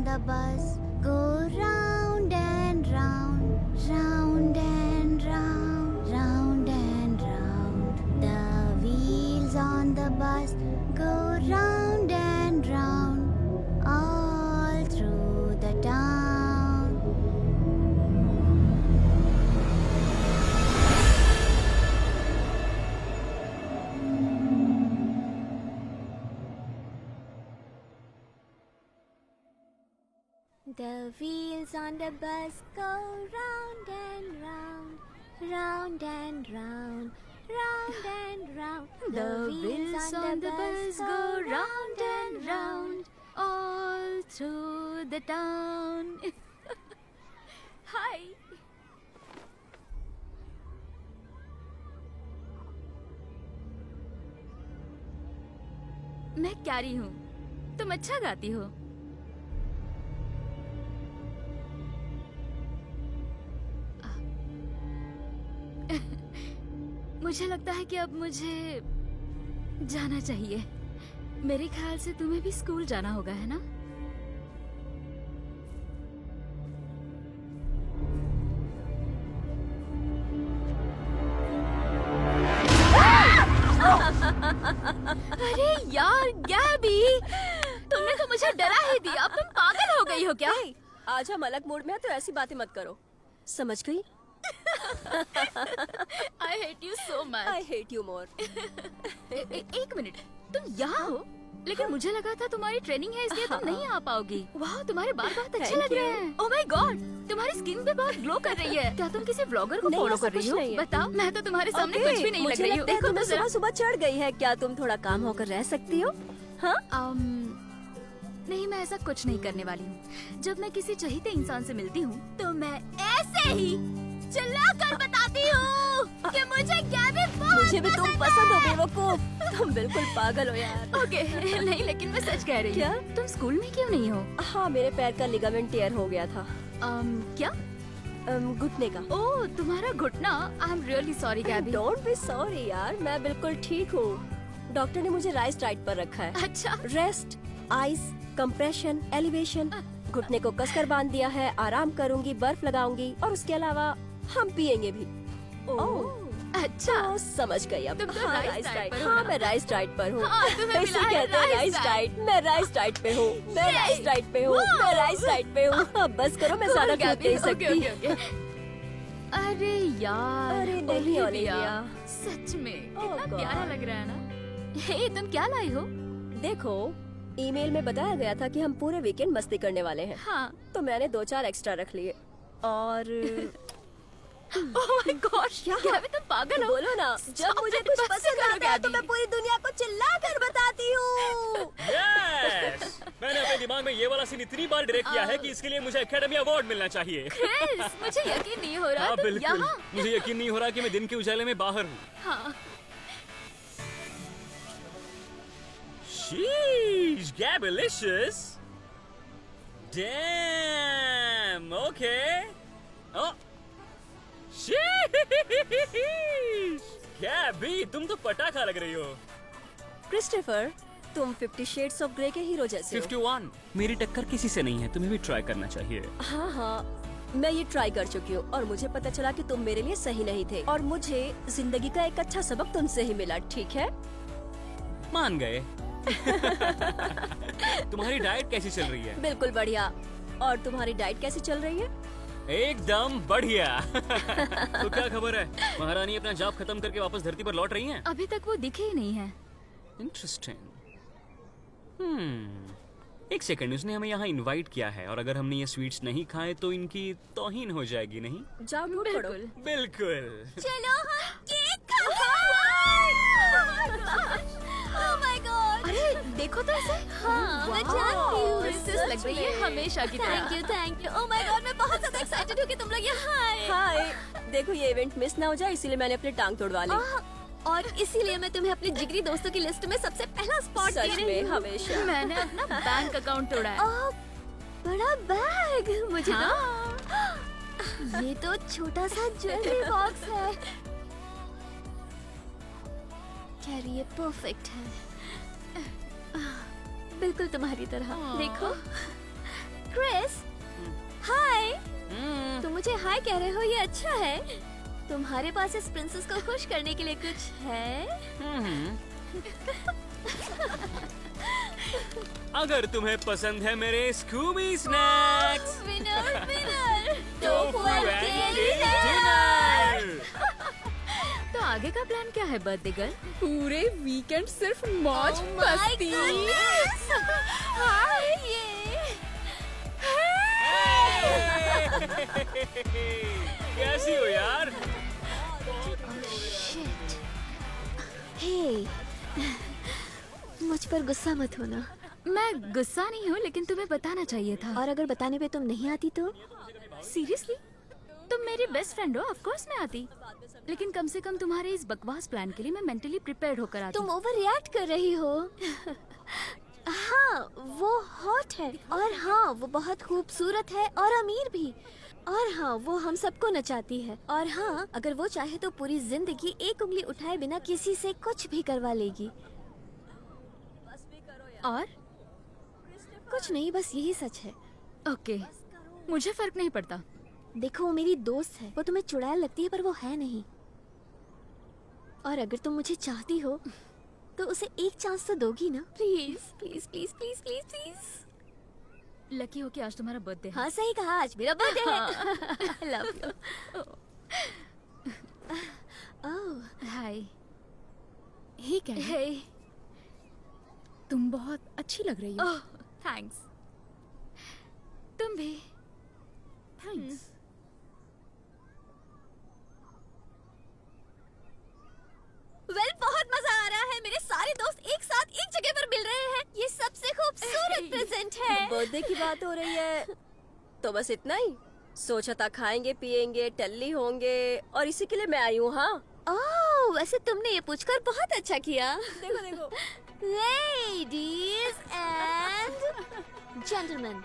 The bus go round and round, round and round, round and round. The wheels on the bus go round and round, all through the town. The wheels on the bus go round and round, round and round, round and round. The wheels on the bus go round and round, all through the town. Hi. मैं क्यारी हूँ। तुम अच्छा गाती हो। मुझे लगता है कि अब मुझे जाना चाहिए। मेरे ख्याल से तुम्हें भी स्कूल जाना होगा, है ना? अरे यार गैबी, तुमने तो मुझे डरा ही दिया। अब तुम पागल हो गई हो क्या? आज हम अलग मूड में हैं तो ऐसी बातें मत करो, समझ गई? I hate you so much. I hate you more. एक मिनट, तुम यहाँ हो? लेकिन मुझे लगा था तुम्हारी ट्रेनिंग है इसलिए तुम नहीं आ पाओगी। वाह, तुम्हारे बाल बहुत अच्छे लग रहे हैं। ओह माय गॉड, तुम्हारी स्किन भी बहुत ग्लो कर रही है। क्या तुम किसी ब्लॉगर को फॉलो कर रही हो? बताओ, मैं तो तुम्हारे सामने कुछ भी नहीं लग रही हूँ। मुझे लगता है सुबह सुबह चढ़ गई है। क्या तुम थोड़ा काम होकर रह सकती हो? हाँ? नहीं, मैं ऐसा कुछ नहीं करने वाली हूँ। जब मैं किसी चहीते इंसान से मिलती हूँ तो मैं ऐसे ही चिल्ला कर बताती हूँ कि मुझे गैबी बहुत मुझे भी तुम पसंद हो बेवकूफ। तुम बिल्कुल पागल हो यार। ओके, नहीं लेकिन मैं सच कह रही हूँ। क्या? तुम स्कूल में क्यों नहीं हो? हाँ, मेरे पैर का लिगामेंट टेयर हो गया था। क्या? घुटने का। ओह, तुम्हारा घुटना। I am really sorry Gabby. Don't be sorry यार, मैं बिल्कुल ठीक हूँ। डॉक्टर ने मुझे राइस डाइट पर रखा है। अच्छा। Rest, ice, compression, elevation. घुटने को कसकर बांध दिया है। आराम करूंगी, बर्फ लगाऊंगी और उसके अलावा हम पियेंगे भी। अच्छा, तो समझ गई अब। तुम तो राइस डाइट पर हो हाँ, ना? मैं राइस डाइट पर हूँ। हाँ, तुम्हें इसे मिला है कहते हैं राइस डाइट। मैं राइस डाइट पे हूँ। मैं राइस डाइट पे हूँ। मैं राइस डाइट पे हूँ। अब बस करो, मैं ज्यादा कूद नहीं सकती। अरे यार, अरे नहीं ओलिविया, सच में कितना प्यारा लग रहा है ना। हे, तुम क्या लाई हो? देखो, ईमेल में बताया गया था कि हम पूरे वीकेंड मस्ती करने वाले हैं। हाँ। तो मैंने 2-4 एक्स्ट्रा रख लिए और ओह माय गॉश, गैबी तुम पागल हो? बोलो ना, जब मुझे कुछ पसंद आता है तो मैं पूरी दुनिया को चिल्ला कर बताती हूँ। यस, मैंने अपने दिमाग में ये वाला सीन इतनी बार डायरेक्ट किया है कि इसके लिए मुझे एकेडमी अवार्ड मिलना चाहिए। क्रिस, मुझे यकीन नहीं हो रहा। हाँ तुम बिल्कुल, यहाँ? मुझे यकीन नहीं हो रहा कि मैं दिन के उजाले में बाहर हूँ। हाँ। Sheesh, Gabalicious. Damn, okay. Oh. Sheesh. Gabby, तुम तो पटाखा लग रही हो। क्रिस्टोफर, तुम 50 शेड्स ऑफ ग्रे के हीरो जैसे हो। 51, मेरी टक्कर किसी से नहीं है, तुम्हें भी ट्राई करना चाहिए। हाँ हाँ, मैं ये ट्राई कर चुकी हूँ और मुझे पता चला कि तुम मेरे लिए सही नहीं थे और मुझे जिंदगी का एक अच्छा सबक तुमसे ही मिला, ठीक है? मान गए। तुम्हारी डाइट कैसी चल रही है? बिल्कुल बढ़िया। और तुम्हारी डाइट कैसी चल रही है? एकदम बढ़िया। तो क्या खबर है, महारानी अपना जॉब खत्म करके वापस धरती पर लौट रही हैं? अभी तक वो दिखे ही नहीं है। इंटरेस्टिंग। एक सेकंड, उसने हमें यहाँ इनवाइट किया है और अगर हमने ये स्वीट्स नहीं खाए तो इनकी तौहीन हो जाएगी, नहीं? जाओ टूट पड़ो। बिल्कुल। बिल्कुल। चलो हम केक खाते हैं। Oh my God! अरे देखो तो ऐसे। हाँ मैं जानती हूँ। प्रिंसेस लग रही है हमेशा की तरह। Thank you. Oh my God, मैं बहुत ज्यादा एक्साइटेड हूँ कि तुम लोग यहाँ आए। हाय, देखो ये इवेंट मिस ना हो जाए इसीलिए मैंने अपनी टांग तोड़वा ली। और इसीलिए मैं तुम्हें अपने जिगरी दोस्तों की लिस्ट में सबसे पहला स्पॉट दे सच रही में हूँ। हमेशा। मैंने अपना बैंक अकाउंट तोड़ा है। ओह, बड़ा बैग। मुझे हाँ। तो ये तो छोटा सा ज्वेलरी बॉक्स है। खैर ये परफेक्ट है, बिल्कुल तुम्हारी तरह। देखो क्रिस, हाय। तुम मुझे हाय कह रहे हो, ये अच्छा है। तुम्हारे पास इस प्रिंसेस को खुश करने के लिए कुछ है? अगर तुम्हें पसंद है मेरे स्कूबी स्नैक्स विनर विनर। तो तो आगे का प्लान क्या है बर्थडे गर्ल? पूरे वीकेंड सिर्फ मौज मस्ती। हाय ये कैसी हो यार? शिट। हे, मुझ पर गुस्सा मत होना। मैं गुस्सा नहीं हूँ, लेकिन तुम्हें बताना चाहिए था। और अगर बताने पे तुम नहीं आती तो? सीरियसली? तुम मेरी बेस्ट फ्रेंड हो, ऑफ कोर्स मैं आती। लेकिन कम से कम तुम्हारे इस बकवास प्लान के लिए मैं मेंटली प्रिपेयर्ड होकर आती। तुम ओवर रिएक्ट कर रही हो। हाँ वो हॉट है, और हाँ वो बहुत खूबसूरत है और अमीर भी, और हाँ वो हम सबको नचाती है, और हाँ अगर वो चाहे तो पूरी जिंदगी एक उंगली उठाए बिना किसी से कुछ भी करवा लेगी। और कुछ नहीं, बस यही सच है। ओके, मुझे फर्क नहीं पड़ता। देखो वो मेरी दोस्त है, वो तुम्हें चुड़ैल लगती है पर वो है नहीं। और अगर तुम मुझे चाहती हो तो उसे एक चांस तो दोगी ना? Please please please please please please. Lucky हो कि आज तुम्हारा बर्थडे है। हाँ सही कहा, आज मेरा बर्थडे है। Love you. Oh hi. Hey Carrie, hey. तुम बहुत अच्छी लग रही हो। Oh thanks. तुम भी। थैंक्स। वेल बहुत मजा आ रहा है। मेरे सारे दोस्त एक साथ एक जगह पर मिल रहे हैं। ये सबसे खूबसूरत प्रेजेंट है। बर्थडे की बात हो रही है तो बस इतना ही। सोचा था खाएंगे पिएंगे टल्ली होंगे और इसी के लिए मैं आई हूँ। हाँ ओह वैसे तुमने ये पूछकर बहुत अच्छा किया। देखो देखो। लेडीज एंड जेंटलमैन,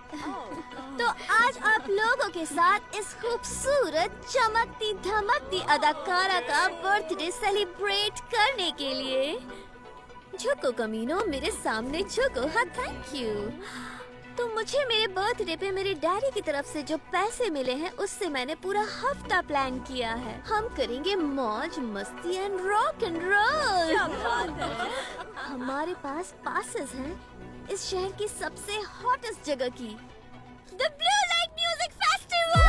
तो आज आप लोगों के साथ इस खूबसूरत चमकती धमकती अदाकारा का बर्थडे सेलिब्रेट करने के लिए झुको कमीनो, मेरे सामने झुको। हाँ थैंक यू। तो मुझे मेरे बर्थडे पे मेरे डैडी की तरफ से जो पैसे मिले हैं उससे मैंने पूरा हफ्ता प्लान किया है। हम करेंगे मौज मस्ती एंड रॉक एंड रोल। हमारे पास पासेस हैं इस शहर की सबसे हॉटेस्ट जगह की, the blue light music festival.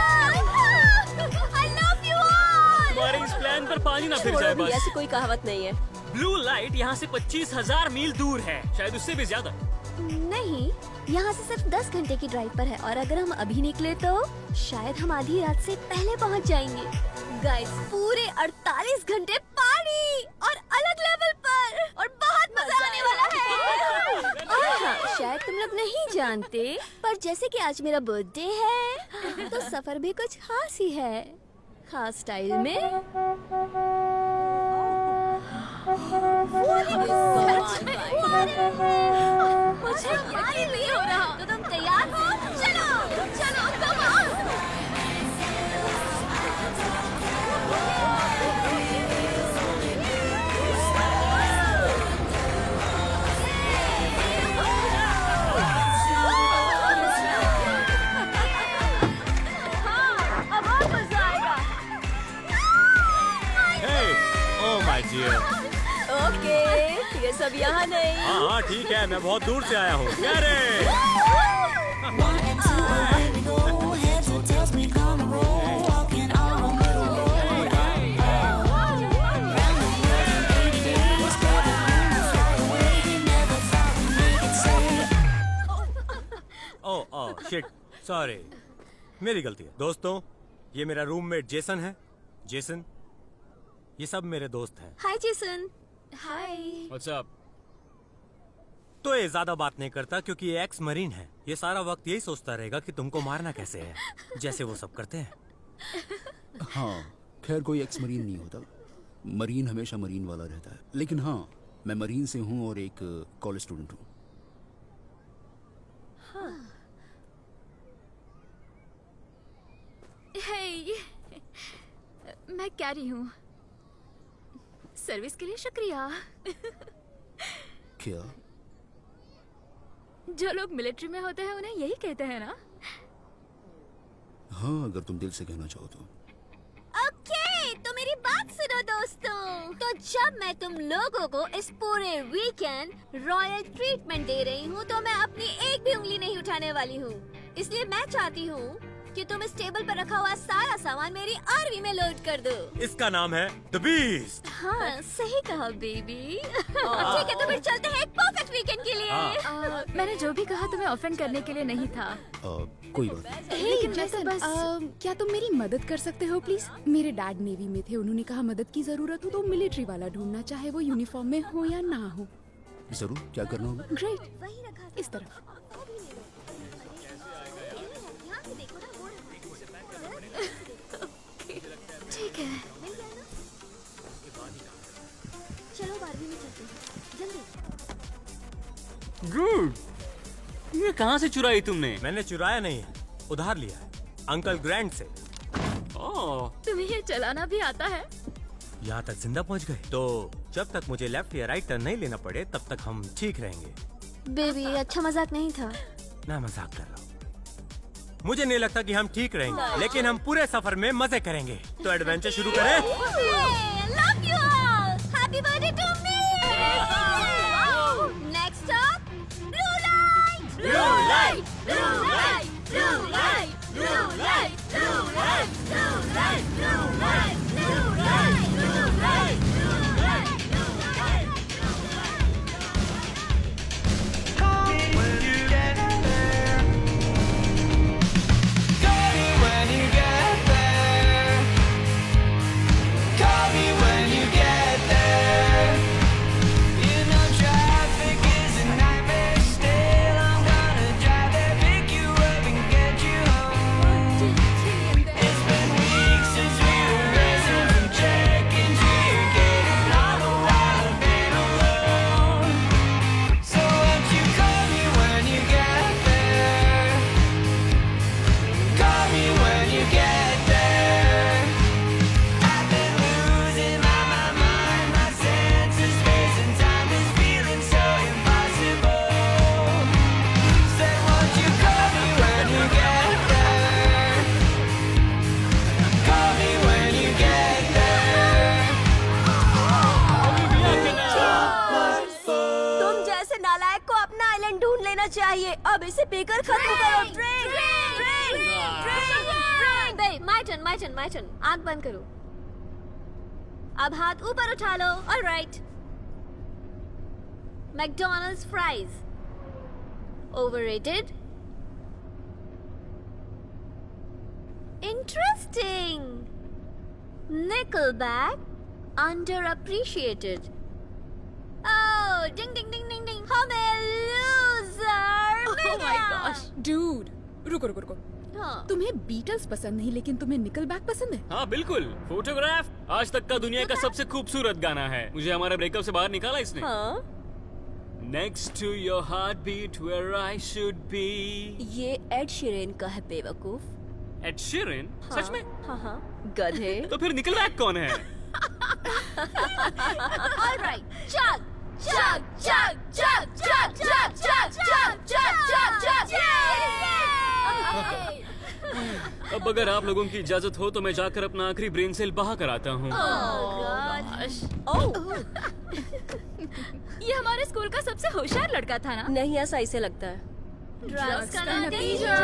I love you all. तुम्हारे इस प्लान पर पानी ना फिर जाए छोड़ो भी, बस। ऐसी कोई कहावत नहीं है। ब्लू लाइट यहाँ से 25,000 मील दूर है, शायद उससे भी ज्यादा। नहीं, यहाँ से सिर्फ 10 घंटे की ड्राइव पर है, और अगर हम अभी निकले तो शायद हम आधी रात से पहले पहुँच जाएंगे। गाइस पूरे 48 घंटे पार्टी और अलग लेवल पर, और बहुत मजा आने वाला है। और हाँ, शायद तुम लोग नहीं जानते पर जैसे कि आज मेरा बर्थडे है तो सफर भी कुछ खास ही है, खास स्टाइल में। मुझे यकीन नहीं हो रहा। तो तुम तैयार हो? चलो चलो come on। हाँ, अब और मजा आएगा। Hey! Oh my dear! Okay, ये सब यहाँ नहीं। हाँ ठीक है, मैं बहुत दूर से आया हूँ। क्या रे? ओह शिट, सॉरी, मेरी गलती है। दोस्तों, ये मेरा रूममेट जेसन है। जेसन, ये सब मेरे दोस्त हैं। Hi Jason. Hi. What's up? तो ये ज्यादा बात नहीं करता क्योंकि ये एक्स मरीन है। ये सारा वक्त यही सोचता रहेगा कि तुमको मारना कैसे है, जैसे वो सब करते हैं। हाँ, खैर कोई एक्स मरीन नहीं होता। मरीन हमेशा मरीन वाला रहता है। लेकिन हाँ, मैं मरीन से हूँ और एक कॉलेज स्टूडेंट हूँ। हे, मैं कैरी हूँ। सर्विस के लिए शुक्रिया। क्या? जो लोग मिलिट्री में होते हैं उन्हें यही कहते हैं ना? हाँ, अगर तुम दिल से कहना चाहो तो। ओके, तो मेरी बात सुनो दोस्तों। तो जब मैं तुम लोगों को इस पूरे वीकेंड रॉयल ट्रीटमेंट दे रही हूँ तो मैं अपनी एक भी उंगली नहीं उठाने वाली हूँ। इसलिए मैं चाहती हूँ कि तुम इस टेबल पर रखा हुआ सारा सामान मेरी आरवी में लोड कर दो। इसका नाम है द बीस्ट। हाँ, सही कहा बेबी। ठीक है, तो फिर चलते हैं एक परफेक्ट वीकेंड के लिए। मैंने जो भी कहा तुम्हें ऑफेंड करने के लिए नहीं था। कोई बात नहीं। लेकिन मैं तो जैसन, बस क्या तुम मेरी मदद कर सकते हो प्लीज? मेरे डैड नेवी में थे, उन्होंने कहा मदद की जरूरत हो तो मिलिट्री वाला ढूंढना, चाहे वो यूनिफॉर्म में हो या ना हो। जरूर, क्या करना होगा? ग्रेट, वही रखा इस तरफ। ठीक है। चलो बारहवीं में चलते हैं, जल्दी। गुड। ये कहाँ से चुराई तुमने? मैंने चुराया नहीं है, उधार लिया है अंकल ग्रैंड से। ओह, तुम्हें ये चलाना भी आता है? यहाँ तक जिंदा पहुँच गए तो जब तक मुझे लेफ्ट या राइट टर्न नहीं लेना पड़े तब तक हम ठीक रहेंगे। बेबी, अच्छा मजाक नहीं था। मैं मजाक कर रहा हूँ। मुझे नहीं लगता कि हम ठीक रहेंगे, लेकिन हम पूरे सफर में मजे करेंगे। तो एडवेंचर शुरू करें। Love you all. Happy birthday to me. Next stop, blue light. Blue light. Blue light. Blue light. Blue light. Blue light. Blue light. Blue light. Blue light. Blue light. Blue light. Blue light. Call me when you get there. Call me when you get there. Call me when you get there. You know traffic is a nightmare still. I'm gonna drive there, pick you up and get you home. It's been weeks since we were racing from check-in to your gate, and all the while I've been alone. So won't you call me when you get there? Call me when you get there. I've been losing my mind, my sense of space and time is feeling so impossible. Said won't you call me when you get there? Call me when you get there. तुम जैसे नालायक को अपना island ढूंढ लेना चाहिए। अब इसे पीकर खत्म करो। Drink, My turn. आँख बंद करो। अब हाथ ऊपर उठा लो। All right. McDonald's fries. Overrated? Interesting. Nickelback? Underappreciated. Oh, ding ding ding ding ding. I'm a loser. Oh my gosh. Dude, रुको। हाँ. तुम्हें बीटल्स पसंद नहीं लेकिन तुम्हें निकलबैक पसंद है? हाँ बिल्कुल। फोटोग्राफ आज तक का दुनिया का सबसे खूबसूरत गाना है। मुझे हमारे ब्रेकअप से बाहर निकाला इसने। हाँ, Next to your heartbeat where I should be. ये एड शीरन का है बेवकूफ। Ed Sheeran? सच में? हाँ, गधे। तो फिर निकलबैक कौन है? All right. Chug. अब अगर आप लोगों की इजाजत हो तो मैं जाकर अपना आखिरी ब्रेन सेल बहा कर आता हूँ। ये हमारे स्कूल का सबसे होशियार लड़का था ना? नहीं, ऐसा इसे लगता है। Drugs का नतीजा।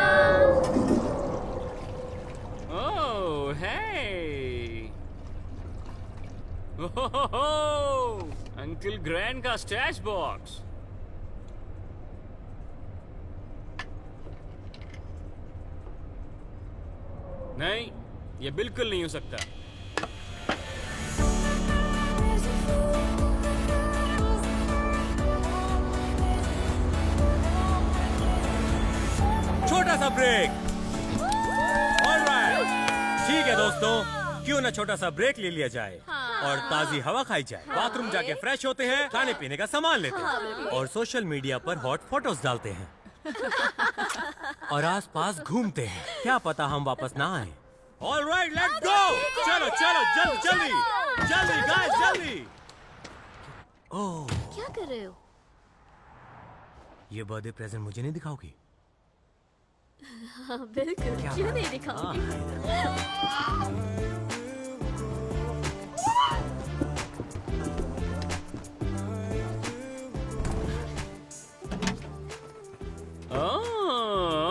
Oh, hey! Oh, uncle grand का स्टैश बॉक्स। नहीं, ये बिल्कुल नहीं हो सकता। छोटा सा ब्रेक। ऑलराइट, ठीक है दोस्तों, क्यों ना छोटा सा ब्रेक ले लिया जाए और ताजी हवा खाई जाए। बाथरूम जाके फ्रेश होते हैं, खाने पीने का सामान लेते हैं और सोशल मीडिया पर हॉट फोटोज डालते हैं और आसपास घूमते हैं। क्या पता हम वापस ना आए। Alright, let's go. चलो चलो जल्दी जल्दी जल्दी गाइस जल्दी। ओह, क्या कर रहे हो? ये बर्थडे प्रेजेंट मुझे नहीं दिखाओगी? हाँ बिल्कुल, क्यों नहीं दिखाऊंगी?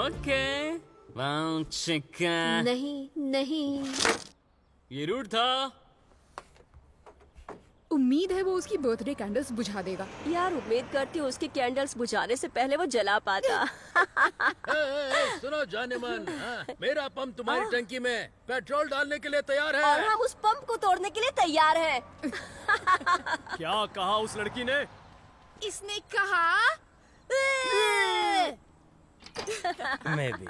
ओके, वाओ चिका। नहीं नहीं, ये रूट था। उम्मीद है वो उसकी बर्थडे कैंडल्स बुझा देगा। यार उम्मीद करती हूँ उसकी कैंडल्स बुझाने से पहले वो जला पाता। सुनो जाने मन, मेरा पंप तुम्हारी टंकी में पेट्रोल डालने के लिए तैयार है। और हम उस पंप को तोड़ने के लिए तैयार हैं। क्या कहा उस लड़की ने? इसने कहा मैं भी।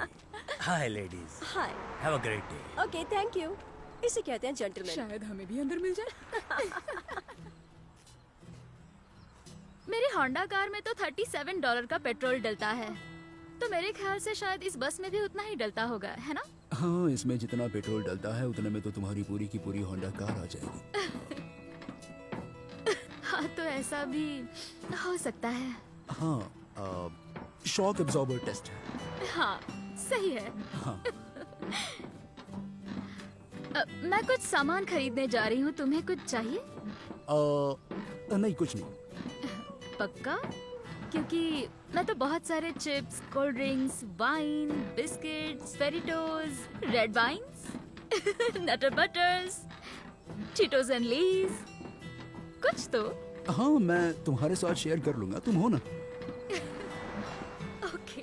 हाय ladies, hi. Have a great day. Okay thank you. इसे कहते हैं जेंटलमैन। शायद हमें भी अंदर मिल जाए। मेरी होंडा कार में तो $37 का पेट्रोल डलता है, तो मेरे ख्याल से शायद इस बस में भी उतना ही डलता होगा, है ना? हाँ, इसमें जितना पेट्रोल डलता है उतने में तो तुम्हारी पूरी की पूरी होंडा कार आ जाएगी। हाँ, तो ऐसा भी हो सकता है। हाँ, शॉक एब्जॉर्बर टेस्ट है। हाँ, सही है। हाँ। मैं कुछ सामान खरीदने जा रही हूँ, तुम्हें कुछ चाहिए? नहीं कुछ नहीं। पक्का? क्योंकि मैं तो बहुत सारे chips, cold drinks, wine, biscuits, Fritos, red wines, Nutter Butters, Cheetos and Lay's, कुछ तो। हाँ, मैं तुम्हारे साथ शेयर कर लूंगा, तुम हो ना? ओके।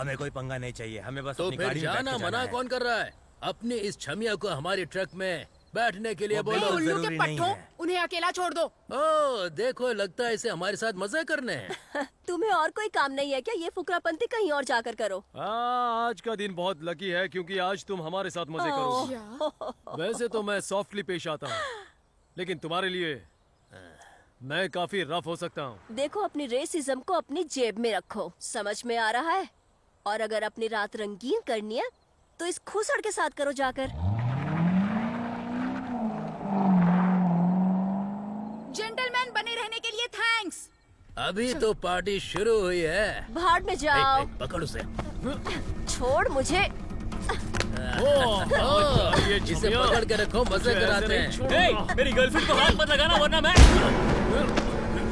हमें कोई पंगा नहीं चाहिए, हमें बस तो अपनी फिर गाड़ी में बैठ जाना के जाना मना है। कौन कर रहा है? अपनी इस छमिया को हमारी ट्रक में बैठने के लिए वो बोलो। बिल्कुल उल्लू के जरूरी नहीं पट्टों, है। उन्हें अकेला छोड़ दो। ओ देखो, लगता है इसे हमारे साथ मजे करने हैं। तुम्हें और कोई काम नहीं है क्या? ये फुकरापंती कहीं और जाकर करो। आज का दिन बहुत लकी है क्योंकि आज तुम हमारे साथ मजे करोगे। वैसे तो मैं सॉफ्टली पेश आता हूँ, लेकिन तुम्हारे लिए मैं काफी रफ हो सकता हूँ। देखो, अपनी रेसिज्म को अपनी जेब में रखो, समझ में आ रहा है? और अगर अपनी रात रंगीन करनी है तो इस खूसड़ के साथ करो जाकर। जेंटलमैन बने रहने के लिए थैंक्स। अभी तो पार्टी शुरू हुई है। भाड़ में जाओ। पकड़ उसे। छोड़ मुझे। इसे पकड़ के रखो, मजे कराते हैं। हे, मेरी गर्लफ्रेंड को हाथ मत लगाना वरना मैं।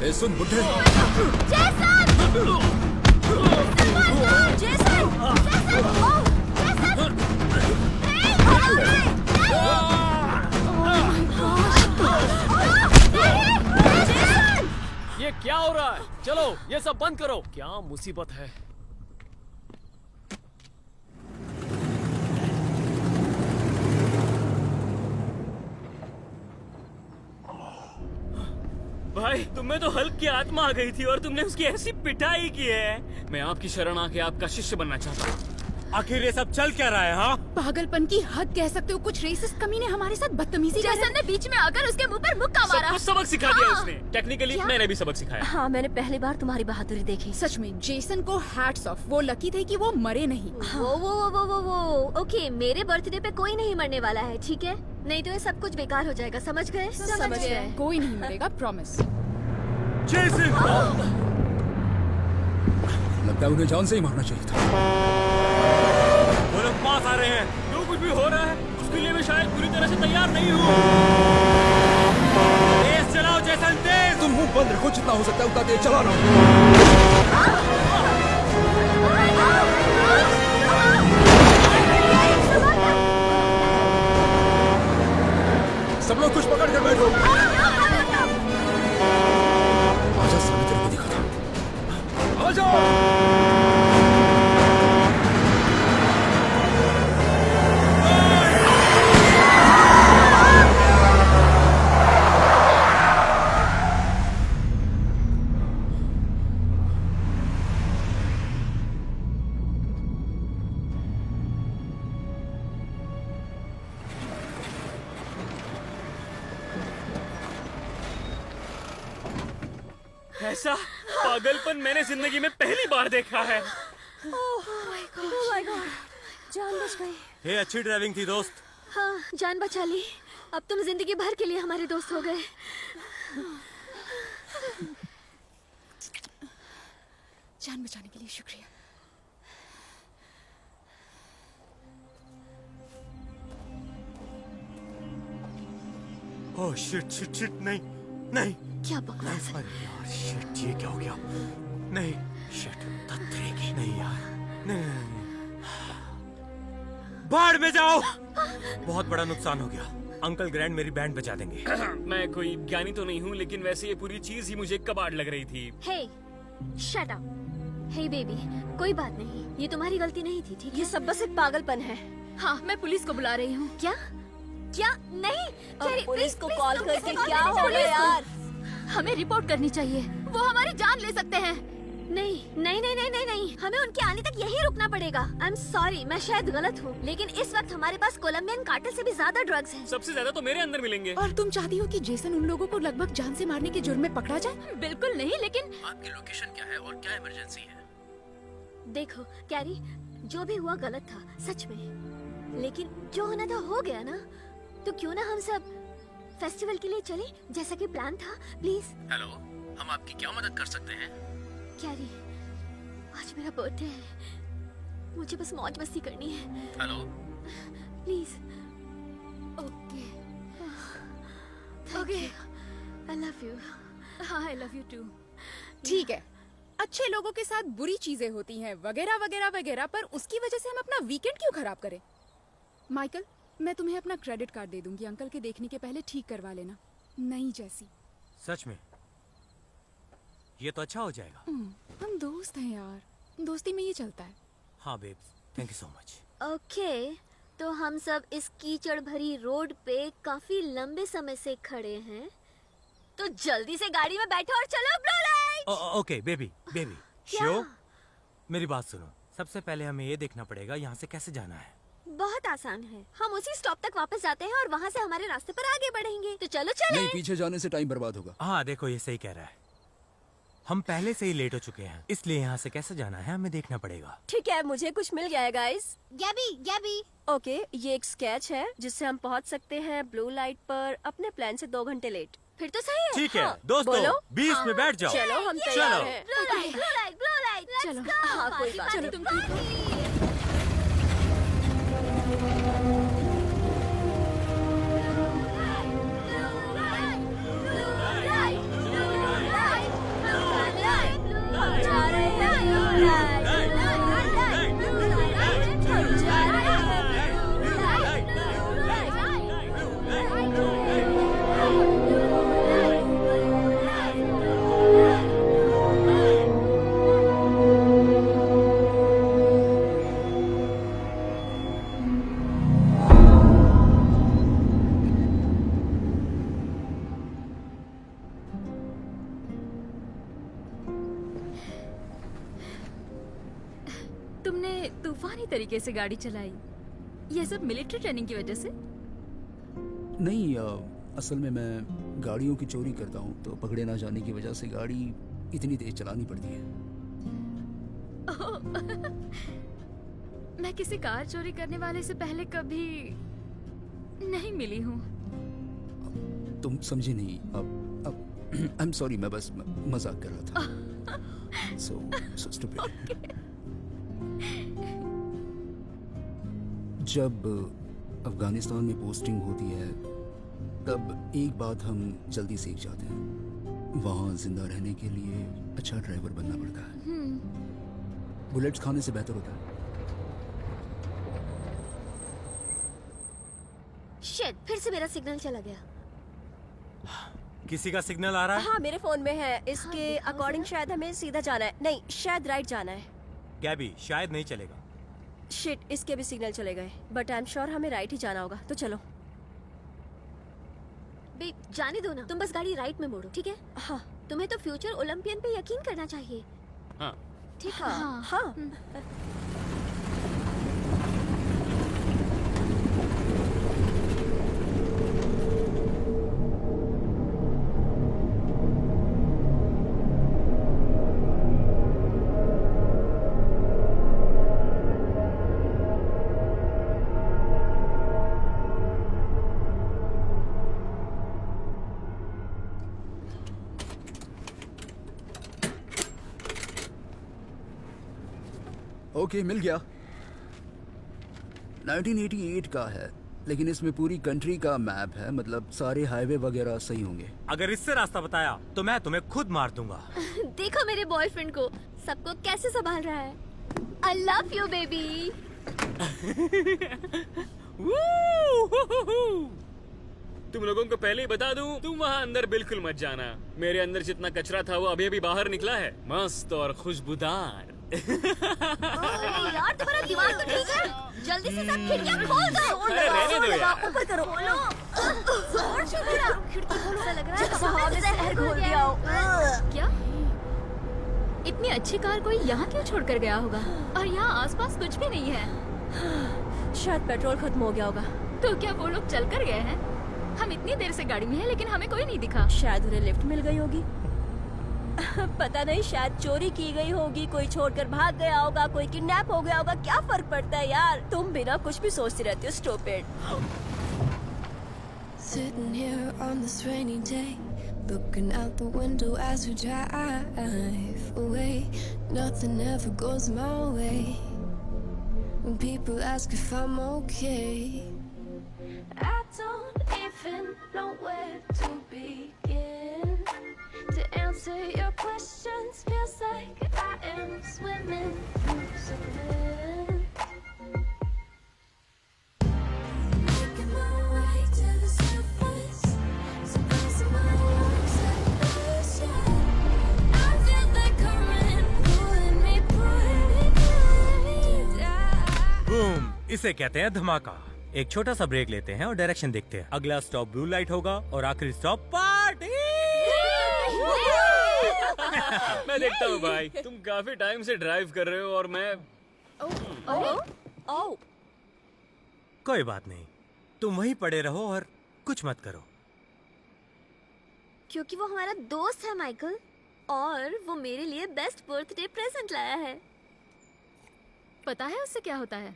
ए, सुन बुड्ढे। ये क्या हो रहा है? चलो ये सब बंद करो। क्या मुसीबत है? भाई, तुम्हें तो हल्क की आत्मा आ गई थी और तुमने उसकी ऐसी पिटाई की है। मैं आपकी शरण आके आपका शिष्य बनना चाहता हूँ। आखिर ये सब चल क्या रहा है? हाँ, पागलपन की हद कह सकते हो। कुछ रेसिस्ट कमीने हमारे साथ बदतमीजी कर जैसन ने बीच में आकर उसके मुंह पर मुक्का मारा। सबको सबक सिखा दिया हाँ। उसने। टेक्निकली क्या? मैंने भी सबक सिखाया। हाँ, मैंने पहली बार तुम्हारी बहादुरी देखी। सच में जेसन को हैट्स ऑफ। वो लकी थे कि वो मरे नहीं। वो ओके, मेरे बर्थडे पे कोई नहीं मरने वाला है, ठीक है? नहीं तो ये सब कुछ बेकार हो जाएगा, समझ गए? समझ गए। कोई नहीं मरेगा, प्रॉमिस। जेसन! लगता है उन्हें जान से ही मारना चाहिए था। वो लोग पास आ रहे हैं। जो कुछ भी हो रहा है उसके लिए मैं शायद पूरी तरह से तैयार नहीं हूँ। तेज चलाओ जेसन, तेज! तुम मुंह बंद रखो, जितना हो सकता है उतना तेज चला रहा हूँ। सब लोग कुछ पकड़ कर बैठो। आजा, सामने तेरे को दिखा था। आजा! ऐसा पागलपन मैंने जिंदगी में पहली बार देखा है। ओह माय गॉड, जान बच गई। ये अच्छी ड्राइविंग थी दोस्त। हाँ, जान बचा ली। अब तुम जिंदगी भर के लिए हमारे दोस्त हो गए। जान बचाने के लिए शुक्रिया। ओह शिट शिट शिट, नहीं नहीं क्या बकवास है। अरे यार शिट, ये क्या हो गया? नहीं शिट, धत्तरेगी नहीं यार, नहीं, नहीं, नहीं। बाढ़ में जाओ। बहुत बड़ा नुकसान हो गया। अंकल ग्रैंड मेरी बैंड बजा देंगे। मैं कोई ज्ञानी तो नहीं हूँ, लेकिन वैसे ये पूरी चीज ही मुझे कबाड़ लग रही थी। हे, शट अप। हे बेबी, कोई बात नहीं, ये तुम्हारी गलती नहीं थी, ठीक है? ये सब बस एक पागलपन है। हाँ, मैं पुलिस को बुला रही हूँ। क्या? क्या? नहीं, कैरी, पुलिस please, को please, कॉल तुम करके किसी को क्या नहीं हो पुलिस गया को- यार? हमें रिपोर्ट करनी चाहिए, वो हमारी जान ले सकते हैं। नहीं नहीं नहीं नहीं नहीं नहीं, हमें उनके आने तक यहीं रुकना पड़ेगा। आई एम सॉरी, मैं शायद गलत हूँ, लेकिन इस वक्त हमारे पास कोलंबियन कार्टेल से भी ज्यादा ड्रग्स हैं। सबसे ज्यादा तो मेरे अंदर मिलेंगे। और तुम चाहती हो कि जेसन उन लोगों को लगभग जान से मारने के जुर्म में पकड़ा जाए? बिल्कुल नहीं, लेकिन आपकी लोकेशन क्या है और क्या इमरजेंसी है? देखो कैरी, जो भी हुआ गलत था, सच में, लेकिन जो होना था हो गया ना। तो क्यों ना हम सब फेस्टिवल के लिए चले, जैसा कि प्लान था। प्लीज हेलो, हम आपकी क्या मदद कर सकते हैं? कैरी, आज मेरा बर्थडे है, मुझे बस मौज मस्ती करनी है। Hello, please. Okay okay, I love you. हाँ, आई लव यू टू। ठीक है, अच्छे लोगों के साथ बुरी चीजें होती हैं वगैरह वगैरह वगैरह, पर उसकी वजह से हम अपना वीकेंड क्यों खराब करें? माइकल, मैं तुम्हें अपना क्रेडिट कार्ड दे दूंगी, अंकल के देखने के पहले ठीक करवा लेना। नहीं जैसी। सच में ये तो अच्छा हो जाएगा। हम दोस्त हैं यार, दोस्ती में ये चलता है। हाँ babes, thank you so much. Okay, तो हम सब इस कीचड़ भरी रोड पे काफी लंबे समय से खड़े हैं, तो जल्दी से गाड़ी में बैठो और चलो blue light. Okay baby baby, क्या? श्योर? मेरी बात सुनो, सबसे पहले हमें ये देखना पड़ेगा यहाँ से कैसे जाना है। बहुत आसान है, हम उसी स्टॉप तक वापस जाते हैं और वहाँ से हमारे रास्ते पर आगे बढ़ेंगे। तो चलो चले। नहीं, पीछे जाने से टाइम बर्बाद होगा। हाँ देखो, ये सही कह रहा है। हम पहले से ही लेट हो चुके हैं, इसलिए यहाँ से कैसे जाना है हमें देखना पड़ेगा। ठीक है, मुझे कुछ मिल गया है गाइस। गैबी। ओके, ये एक स्केच है जिससे हम पहुंच सकते हैं ब्लू लाइट पर अपने प्लान से 2 घंटे लेट। फिर तो सही है। ठीक है हाँ, दोस्तों, बोलो। 20 में बैठ जाओ। चलो, हम तैयार चलो। हैं। Blue light, blue light, blue light. चलो। हाँ, कोई बात नहीं। तुम ठीक हो? तुमने तूफानी तरीके से गाड़ी चलाई, ये सब मिलिट्री ट्रेनिंग की वजह से? नहीं, असल में मैं गाड़ियों की चोरी करता हूँ, तो पकड़े ना जाने की वजह से गाड़ी इतनी तेज चलानी पड़ती है। मैं किसी कार चोरी करने वाले से पहले कभी नहीं मिली हूँ। तुम समझे नहीं। अब आई एम सॉरी, मैं बस मजाक कर रहा था। So stupid. जब अफगानिस्तान में पोस्टिंग होती है, तब एक बात हम जल्दी सीख जाते हैं, वहाँ जिंदा रहने के लिए अच्छा ड्राइवर बनना पड़ता है। बुलेट्स खाने से बेहतर होता है। शिट, फिर से मेरा सिग्नल चला गया। किसी का सिग्नल आ रहा है? हाँ, मेरे फोन में है। इसके अकॉर्डिंग शायद हमें सीधा जाना है, नहीं शायद राइट जाना है। गैबी, शायद नहीं चलेगा। शिट, इसके भी सिग्नल चले गए, बट आई एम श्योर हमें राइट ही जाना होगा। तो चलो। बे, जाने दो ना, तुम बस गाड़ी राइट में मोड़ो, ठीक है? हाँ तुम्हें तो फ्यूचर ओलंपियन पे यकीन करना चाहिए। हाँ। ठीक है। हाँ हाँ। ओके, मिल गया। 1988 का है, लेकिन इसमें पूरी कंट्री का मैप है, मतलब सारे हाईवे वगैरह सही होंगे। अगर इससे रास्ता बताया तो मैं तुम्हें खुद मार दूंगा। देखो मेरे बॉयफ्रेंड को, सबको कैसे संभाल रहा है। I love you baby. तुम लोगों को पहले ही बता दूं, तुम वहाँ अंदर बिल्कुल मत जाना। मेरे अंदर जितना कचरा था वो अभी अभी बाहर निकला है, मस्त और खुशबूदार। यार तुम्हारा दिमाग तो ठीक है, जल्दी से सब खिड़कियां खोल दो। अरे रहने दो यार। ऊपर करो। जोर से मेरा खिड़की खोलो, ऐसा लग रहा है जैसे शहर घोल दिया हो। क्या इतनी अच्छी कार कोई यहाँ क्यों छोड़ कर गया होगा? और यहाँ आसपास कुछ भी नहीं है। शायद पेट्रोल खत्म हो गया होगा। तो क्या वो लोग चल कर गए हैं? हम इतनी देर से गाड़ी में हैं, लेकिन हमें कोई नहीं दिखा। शायद उन्हें लिफ्ट मिल गई होगी। पता नहीं, शायद चोरी की गई होगी, कोई छोड़कर भाग गया होगा, कोई किडनैप हो गया होगा। क्या फर्क पड़ता है यार, तुम बिना कुछ भी सोचती रहती हो। Stupid. Sitting here on this rainy day, looking out the window as we drive away. Nothing ever goes my way. When people ask if I'm okay, I don't even know where to begin. To answer your questions feels like I am swimming through some wind. Making my way to the surface, surprising my lungs at the ocean. I feel the current pulling me down. Boom, इसे कहते हैं धमाका। एक छोटा सा break लेते हैं और डायरेक्शन देखते हैं। अगला स्टॉप ब्लू लाइट होगा और आखिरी स्टॉप पार्टी। मैं देखता हूँ भाई, तुम काफी टाइम से ड्राइव कर रहे हो और मैं कोई बात नहीं, तुम वहीं पड़े रहो और कुछ मत करो। क्योंकि वो हमारा दोस्त है माइकल, और वो मेरे लिए बेस्ट बर्थडे प्रेजेंट लाया है। पता है उससे क्या होता है?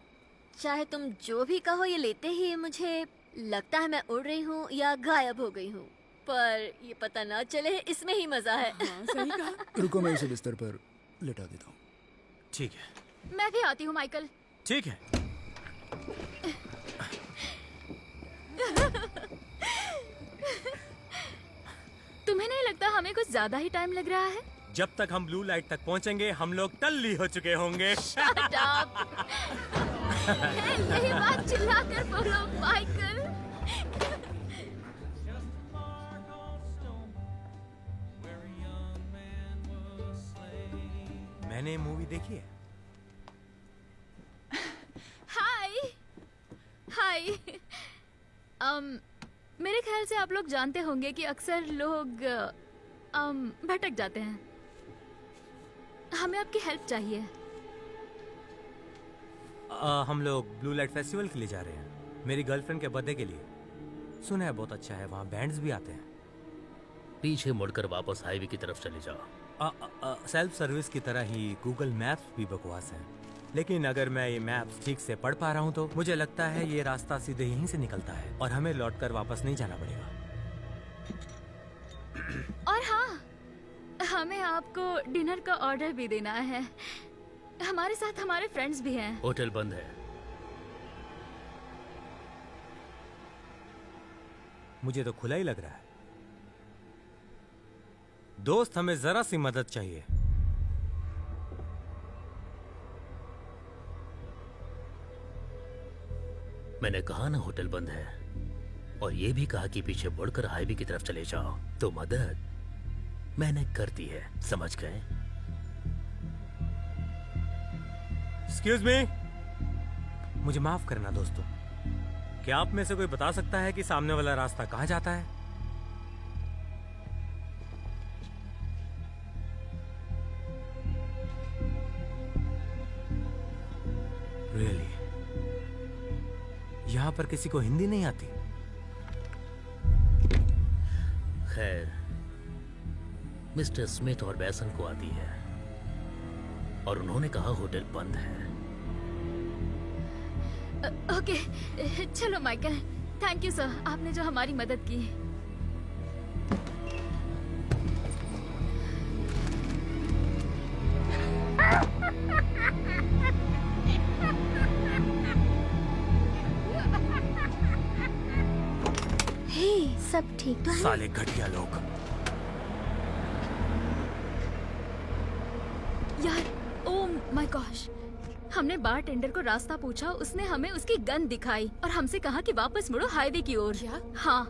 चाहे तुम जो भी कहो, ये लेते ही मुझे लगता है मैं उड़ रही हूँ या गायब हो गई हूँ, पर ये पता ना चले, इसमें ही मजा है। सही कहा। रुको, मैं इसे बिस्तर पर लेटा देता हूँ। ठीक है, मैं भी आती हूँ माइकल। ठीक है। तुम्हें नहीं लगता हमें कुछ ज्यादा ही टाइम लग रहा है? जब तक हम ब्लू लाइट तक पहुंचेंगे हम लोग टल्ली हो चुके होंगे। Shut up! यही बात चिल्लाकर बोलो माइकल। मैंने मूवी देखी है। हाय हाय। मेरे ख्याल से आप लोग जानते होंगे कि अक्सर लोग भटक जाते हैं। हमें आपकी हेल्प चाहिए। हम लोग ब्लू लाइट फेस्टिवल के लिए जा रहे हैं, मेरी गर्लफ्रेंड के बर्थडे के लिए। सुना है बहुत अच्छा है, वहाँ बैंड्स भी आते हैं। पीछे मुड़कर वापस हाईवे की तरफ चले जाओ। सेल्फ सर्विस की तरह ही गूगल मैप्स भी बकवास है, लेकिन अगर मैं ये मैप्स ठीक से पढ़ पा रहा हूँ तो मुझे लगता है ये रास्ता सीधे यहीं से निकलता है और हमें लौटकर वापस नहीं जाना पड़ेगा। और हाँ, हमें आपको डिनर का ऑर्डर भी देना है। हमारे साथ हमारे फ्रेंड्स भी हैं। होटल बंद है। मुझे तो खुला ही लग रहा है। दोस्त, हमें जरा सी मदद चाहिए। मैंने कहा ना होटल बंद है, और ये भी कहा कि पीछे मुड़कर हाईवे की तरफ चले जाओ। तो मदद मैंने कर दी है, समझ गए? एक्सक्यूज मी, मुझे माफ करना दोस्तों, क्या आप में से कोई बता सकता है कि सामने वाला रास्ता कहाँ जाता है? रियली? यहाँ पर किसी को हिंदी नहीं आती? खैर, मिस्टर स्मिथ और बैसन को आती है, और उन्होंने कहा होटल बंद है। ओके, चलो माइकल। थैंक यू सर, आपने जो हमारी मदद की। ठीक तो है? साले घटिया लोग। यार ओ माय गॉश, हमने बार टेंडर को रास्ता पूछा, उसने हमें उसकी गन दिखाई और हमसे कहा कि वापस मुड़ो हाईवे की ओर। क्या? हाँ,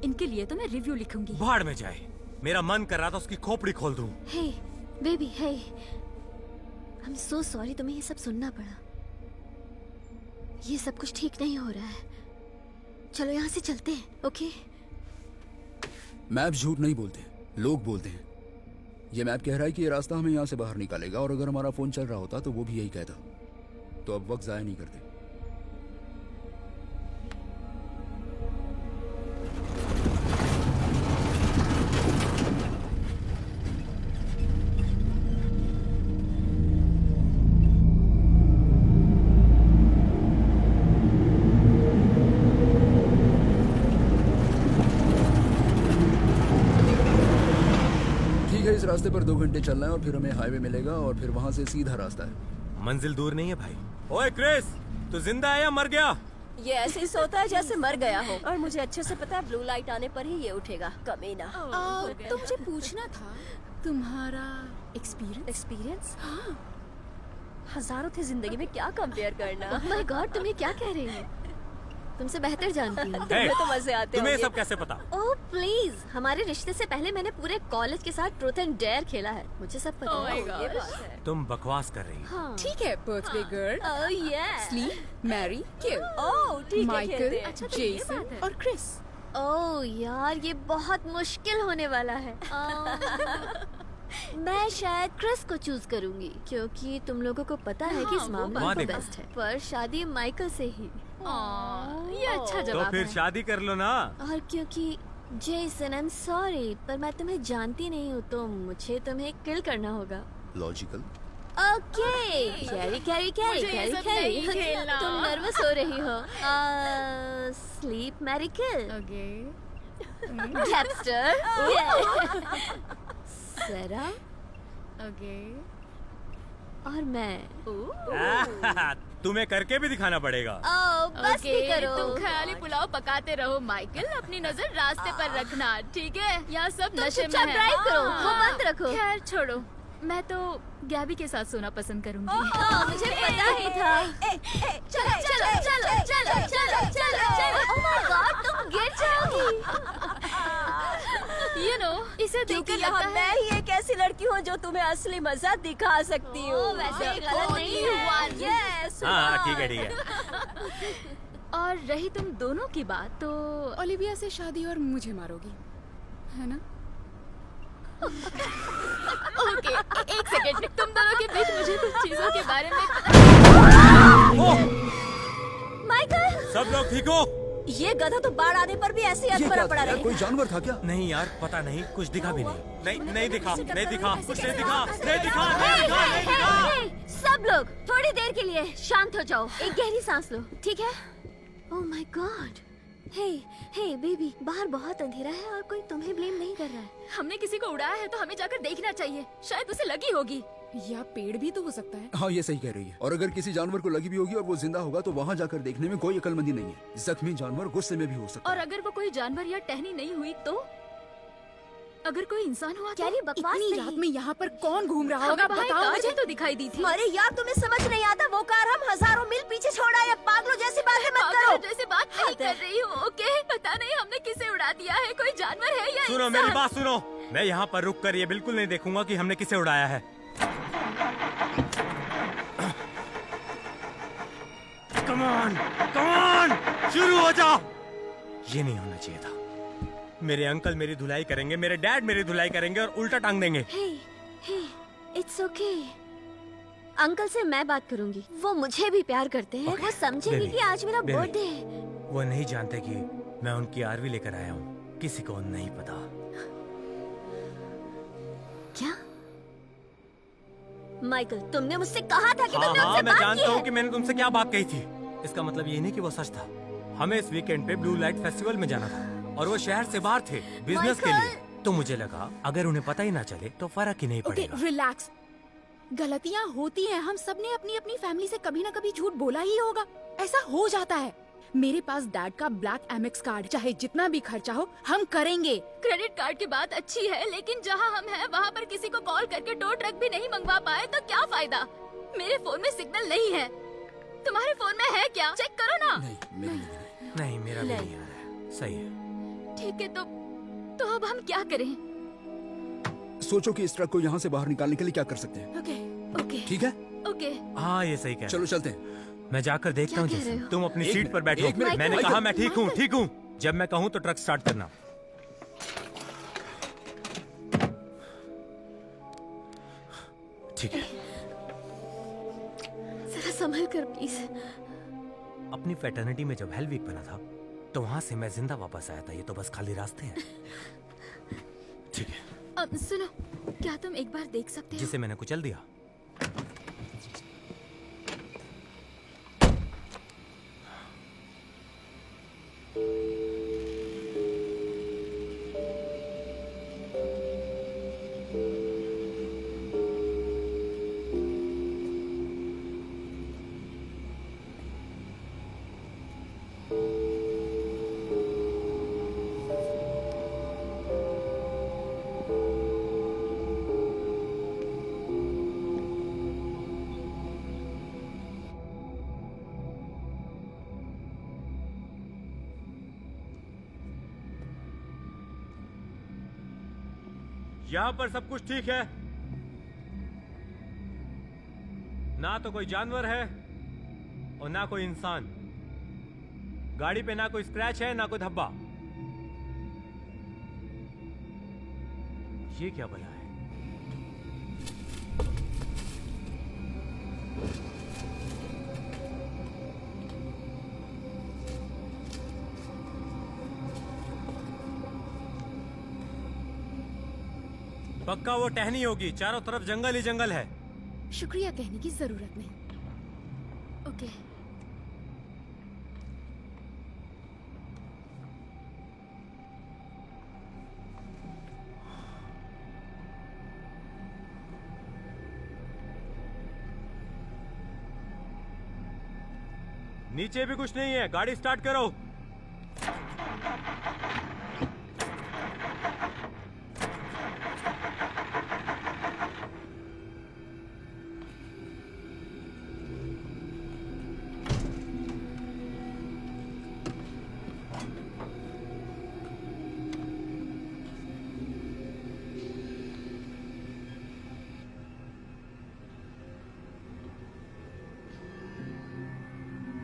इनके लिए तो मैं रिव्यू लिखूंगी। भाड़ में जाए, मेरा मन कर रहा था उसकी खोपड़ी खोल दूं। Hey baby, hey I am so sorry, तुम्हें ये सब सुनना पड़ा। ये सब कुछ ठीक नहीं हो रहा है। चलो यहाँ से चलते हैं, ओके? मैप झूठ नहीं बोलते, लोग बोलते हैं। ये मैप कह रहा है कि ये रास्ता हमें यहाँ से बाहर निकालेगा, और अगर हमारा फोन चल रहा होता तो वो भी यही कहता। तो अब वक्त जाया नहीं करते। इस रास्ते पर 2 घंटे चलना है और फिर हमें हाईवे मिलेगा और फिर वहाँ से सीधा रास्ता है। मंजिल दूर नहीं है भाई। ओए क्रिस, तू जिंदा है या मर गया? ये ऐसे ही सोता है जैसे मर गया हो, और मुझे अच्छे से पता है ब्लू लाइट आने पर ही ये उठेगा, कमीना। तो मुझे पूछना था, तुम्हारा एक्सपीरियंस? हाँ, हजारों थे जिंदगी में, क्या कंपेयर करना। ओह माय गॉड, तुम ये क्या कह रही हो? तुमसे बेहतर जानती हूँ। तुम्हें तो मजे आते तुम्हें होंगे। सब कैसे पता? ओह प्लीज, हमारे रिश्ते से पहले मैंने पूरे कॉलेज के साथ ट्रूथ एंड डेयर खेला है, मुझे सब पता है। ये बात है। तुम बकवास कर रही हो। हाँ। ठीक है, birthday girl, oh yes. Sleep, marry, kill, oh ठीक है, माइकल, खेलते हैं। अच्छा, तो ये जेसन बात है। और क्रिस। ओह यार, ये बहुत मुश्किल होने वाला है। मैं शायद क्रिस को चूज करूंगी, क्योंकि तुम लोगों को पता है कि इस हाँ, वो मामले बात में देखो। बेस्ट है। पर शादी माइकल से ही। ये अच्छा तो जवाब फिर है। शादी कर लो ना। और क्योंकि जेसन, आई एम सॉरी, पर मैं तुम्हें जानती नहीं हूँ, तो मुझे तुम्हें किल करना होगा। Logical. Okay, carry carry carry मुझे ये कैरी सब नहीं कैरी। खेलना। तुम नर्वस हो रही हो। स्लीप, मैरी, किल। ओके। कैप्स्टर। सरा ओके। और मैं। तुम्हें करके भी दिखाना पड़ेगा। ओह बस भी करो। तुम ख्याली पुलाव पकाते रहो माइकल, अपनी नजर रास्ते पर रखना, ठीक है? यहाँ सब नशे में चुपचाप है। ड्राइव करो, वो हाँ। बंद रखो। खैर छोड़ो, मैं तो गैबी के साथ सोना पसंद करूंगी। मुझे पता ही था। चलो चलो चलो चलो चलो चलो चलो। ओह माय गॉड, तुम गिर जाओगी। You know, इसे देख क्योंकि के यहाँ लगता मैं है ही एक ऐसी लड़की हूँ जो तुम्हें असली मजा दिखा सकती हूँ। वैसे ये गलत नहीं है। यस। हाँ ठीक है ठीक है। और रही तुम दोनों की बात, तो ओलिविया से शादी और मुझे मारोगी, है ना? ओके, एक सेकंड, तुम दोनों के बीच मुझे कुछ चीजों के बारे में माइकल, सब लोग ठीक हो? ये गधा तो बाढ़ आने पर भी ऐसे ही ये अधपरा क्या पड़ा था यार? रहे। कोई जानवर था क्या? नहीं यार, पता नहीं, कुछ दिखा भी नहीं। नहीं दिखा, नहीं दिखा, कुछ नहीं दिखा, नहीं दिखा, नहीं दिखा, नहीं दिखा। हे, सब लोग थोड़ी देर के लिए शांत हो जाओ, एक गहरी सांस लो, ठीक है? Oh my god. Hey hey baby, बाहर बहुत अंधेरा है और कोई तुम्हें ब्लेम नहीं कर रहा है। हमने किसी को उड़ाया है तो हमें जाकर देखना चाहिए, शायद उसे लगी होगी। या पेड़ भी तो हो सकता है। हाँ ये सही कह रही है। और अगर किसी जानवर को लगी भी होगी और वो जिंदा होगा तो वहाँ जाकर देखने में कोई अक्लमंदी नहीं है। जख्मी जानवर गुस्से में भी हो सकता और है। अगर वो कोई जानवर या टहनी नहीं हुई तो? अगर कोई इंसान हुआ तो? कैरी, बकवास इतनी नहीं। रात में यहाँ पर कौन घूम रहा होगा, हमें बाहर बताओ कार मुझे। भी तो दिखाई दी थी। अरे यार, तुम्हें समझ नहीं आता, वो कार हम हजारों मील पीछे छोड़ा है। पागलों जैसी बातें मत पागलों करो। जैसे बात नहीं कर रही हूँ, ओके? पता नहीं हमने किसे उड़ा दिया है, कोई जानवर है या सुनो इंसान? मेरी बात सुनो, मैं यहाँ पर रुक कर ये बिल्कुल नहीं देखूंगा कि हमने किसे उड़ाया है। कमान कमान, शुरू हो जाओ। ये नहीं होना चाहिए था। मेरे अंकल मेरी धुलाई करेंगे, मेरे डैड मेरी धुलाई करेंगे और उल्टा टांग देंगे। हे हे, इट्स ओके। अंकल से मैं बात करूंगी, वो मुझे भी प्यार करते हैं। वो समझेंगे बेबी, कि आज मेरा बेबी। बर्थडे है। वो नहीं जानते कि मैं उनकी आरवी लेकर आया हूँ, किसी को नहीं पता। क्या माइकल, तुमने मुझसे कहा था कि हाँ तुमने हाँ, उनसे मैं बात जानता की हूँ है। कि मैंने तुमसे क्या बात कही थी। इसका मतलब ये नहीं कि वो सच था। हमें इस वीकेंड पे ब्लू लाइट फेस्टिवल में जाना था और वो शहर से बाहर थे बिजनेस के लिए। तो मुझे लगा अगर उन्हें पता ही ना चले तो फर्क ही नहीं ओके, पड़ेगा। रिलैक्स। गलतियाँ होती हैं, हम सब ने अपनी अपनी फैमिली से कभी ना कभी झूठ बोला ही होगा, ऐसा हो जाता है। मेरे पास डैड का ब्लैक एमएक्स कार्ड, चाहे जितना भी खर्चा हो हम करेंगे। क्रेडिट कार्ड की बात अच्छी है, लेकिन जहाँ हम हैं वहाँ पर किसी को कॉल करके टो ट्रक भी नहीं मंगवा पाए तो क्या फायदा? मेरे फोन में सिग्नल नहीं है, तुम्हारे फोन में है क्या? चेक करो ना। नहीं, मेरा भी नहीं आ रहा है। सही है। ठीक है, तो अब हम क्या करें? सोचो कि इस ट्रक को यहाँ से बाहर निकालने के लिए क्या कर सकते हैं। ओके ठीक है, ओके। हाँ, ये सही कह। चलो चलते हैं। मैं जाकर देखता हूँ। क्या कह रहे हो? तुम अपनी एक सीट पर बैठो। एक मिनट, मैंने माइकल। कहा मैं ठीक हूँ। जब मैं कहूँ तो ट्रक स्टार्ट करना। ठीक है। जरा संभल कर प्लीज। अपनी फैटर्निटी में जब हेल वीक बना था तो वहां से मैं जिंदा वापस आया था। ये तो बस खाली रास्ते हैं। ठीक है। अब सुनो, क्या तुम एक बार देख सकते हो? जिसे मैंने कुचल दिया। यहाँ पर सब कुछ ठीक है ना? तो कोई जानवर है और ना कोई इंसान। गाड़ी पे ना कोई स्क्रैच है ना कोई धब्बा। ये क्या बना है? पक्का वो टहनी होगी। चारों तरफ जंगल ही जंगल है। शुक्रिया कहने की जरूरत नहीं। ओके। नीचे भी कुछ नहीं है। गाड़ी स्टार्ट करो।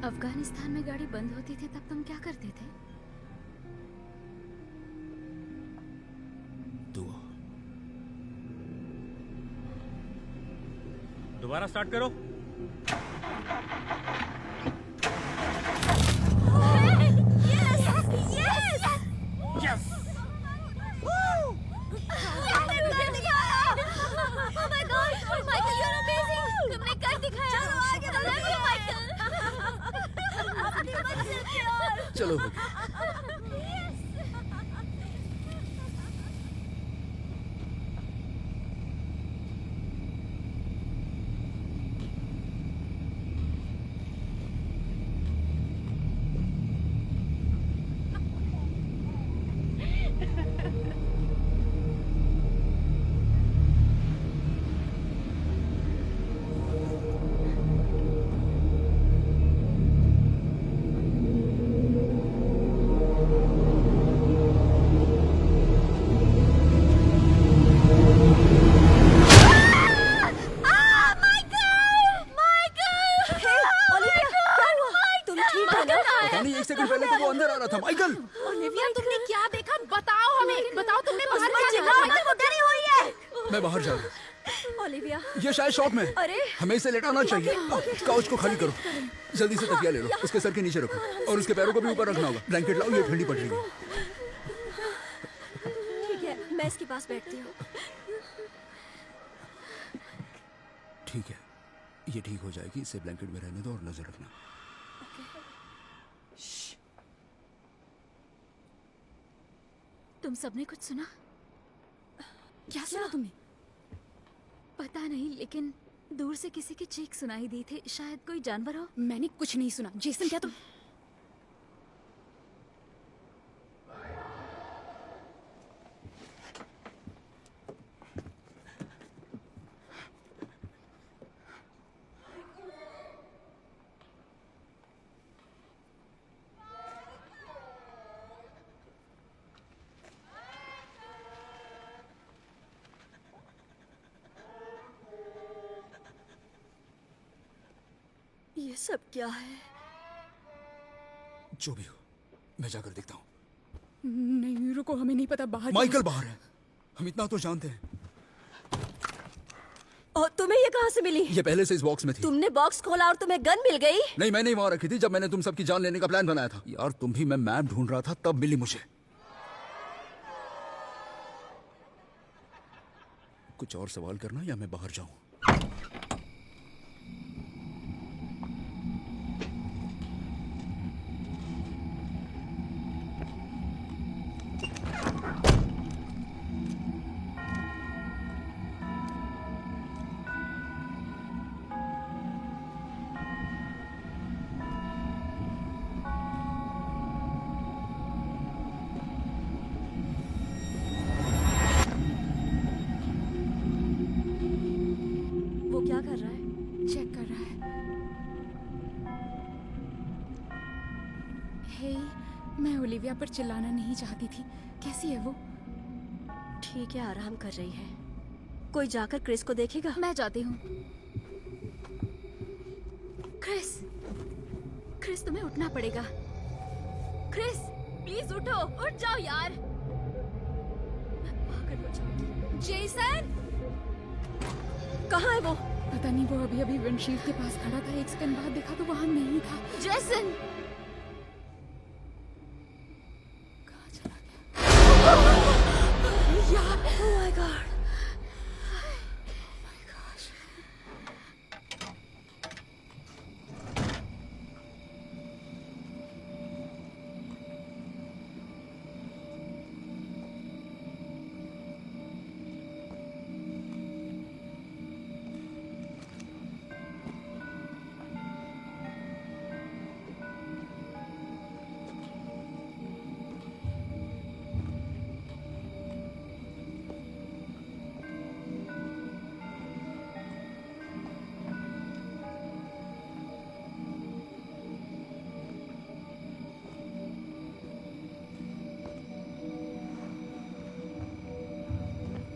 अफगानिस्तान में गाड़ी बंद होती थी तब तुम क्या करते थे? दुआ। दोबारा स्टार्ट करो। चलो हो गया। माइकल, ओलिविया तुमने क्या देखा? बताओ हमें, बताओ तुमने बाहर क्या देखा? माइकल वो डरी हुई है। मैं बाहर जा रहा हूँ। ओलिविया ये शायद शॉप में। अरे हमें इसे लेटाना चाहिए। काउच को खाली करो। जल्दी से तकिया ले लो, उसके सर के नीचे रखो और उसके पैरों को भी ऊपर रखना होगा। ब्लैंकेट लाओ, ये ठंडी पड़ रही है। ठीक है, मैं इसके पास बैठती हूँ। ठीक है, ये ठीक हो जाएगी। इसे ब्लैंकेट में रहने दो और नजर रखना। तुम सबने कुछ सुना? क्या सुना तुमने? पता नहीं, लेकिन दूर से किसी की चीख सुनाई दी थी। शायद कोई जानवर हो। मैंने कुछ नहीं सुना। जेसन क्या तुम? ये सब क्या है? जो भी हो, मैं जाकर देखता हूँ। नहीं रुको, हमें नहीं पता बाहर। माइकल बाहर है, हम इतना तो जानते हैं। और तुम्हें ये कहाँ से मिली? ये पहले से इस बॉक्स में थी। तुमने बॉक्स खोला और तुम्हें गन मिल गई? नहीं, मैंने ही वहां रखी थी जब मैंने तुम सबकी जान लेने का प्लान बनाया था। यार तुम भी, मैं मैप ढूंढ रहा था तब मिली मुझे। कुछ और सवाल करना या मैं बाहर जाऊं? वो क्या कर रहा है? चेक कर रहा है। हे, मैं ओलिविया पर चिल्लाना नहीं चाहती थी। कैसी है वो? ठीक है, आराम कर रही है। कोई जाकर क्रिस को देखेगा? मैं जाती हूँ। क्रिस, क्रिस तुम्हें उठना पड़ेगा। क्रिस, प्लीज उठो, उठ जाओ यार। मैं पागल हो जाऊंगी। जेसन, कहाँ है वो? पता नहीं, वो अभी अभी विंडशील्ड के पास खड़ा था। एक सेकंड बाद देखा तो वहां नहीं था। जेसन, कहाँ चला गया? यार, ओह माय गॉड।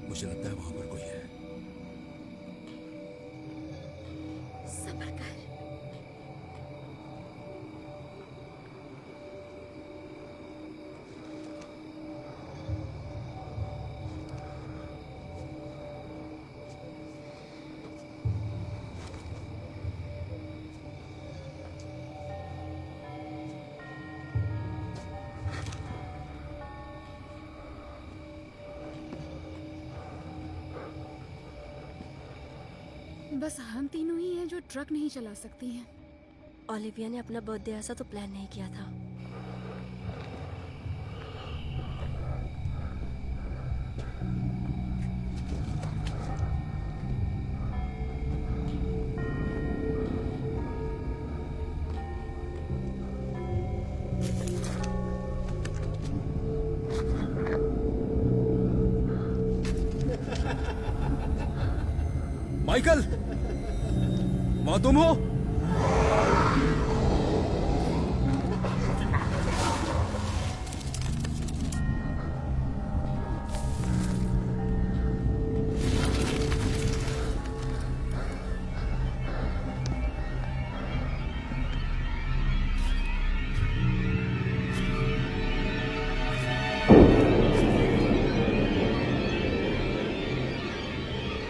मुझे लगता है वहां पर कोई है। सब्र कर। बस हम तीनों ही हैं जो ट्रक नहीं चला सकती हैं। ओलिविया ने अपना बर्थडे ऐसा तो प्लान नहीं किया था। माइकल, वहां तुम हो?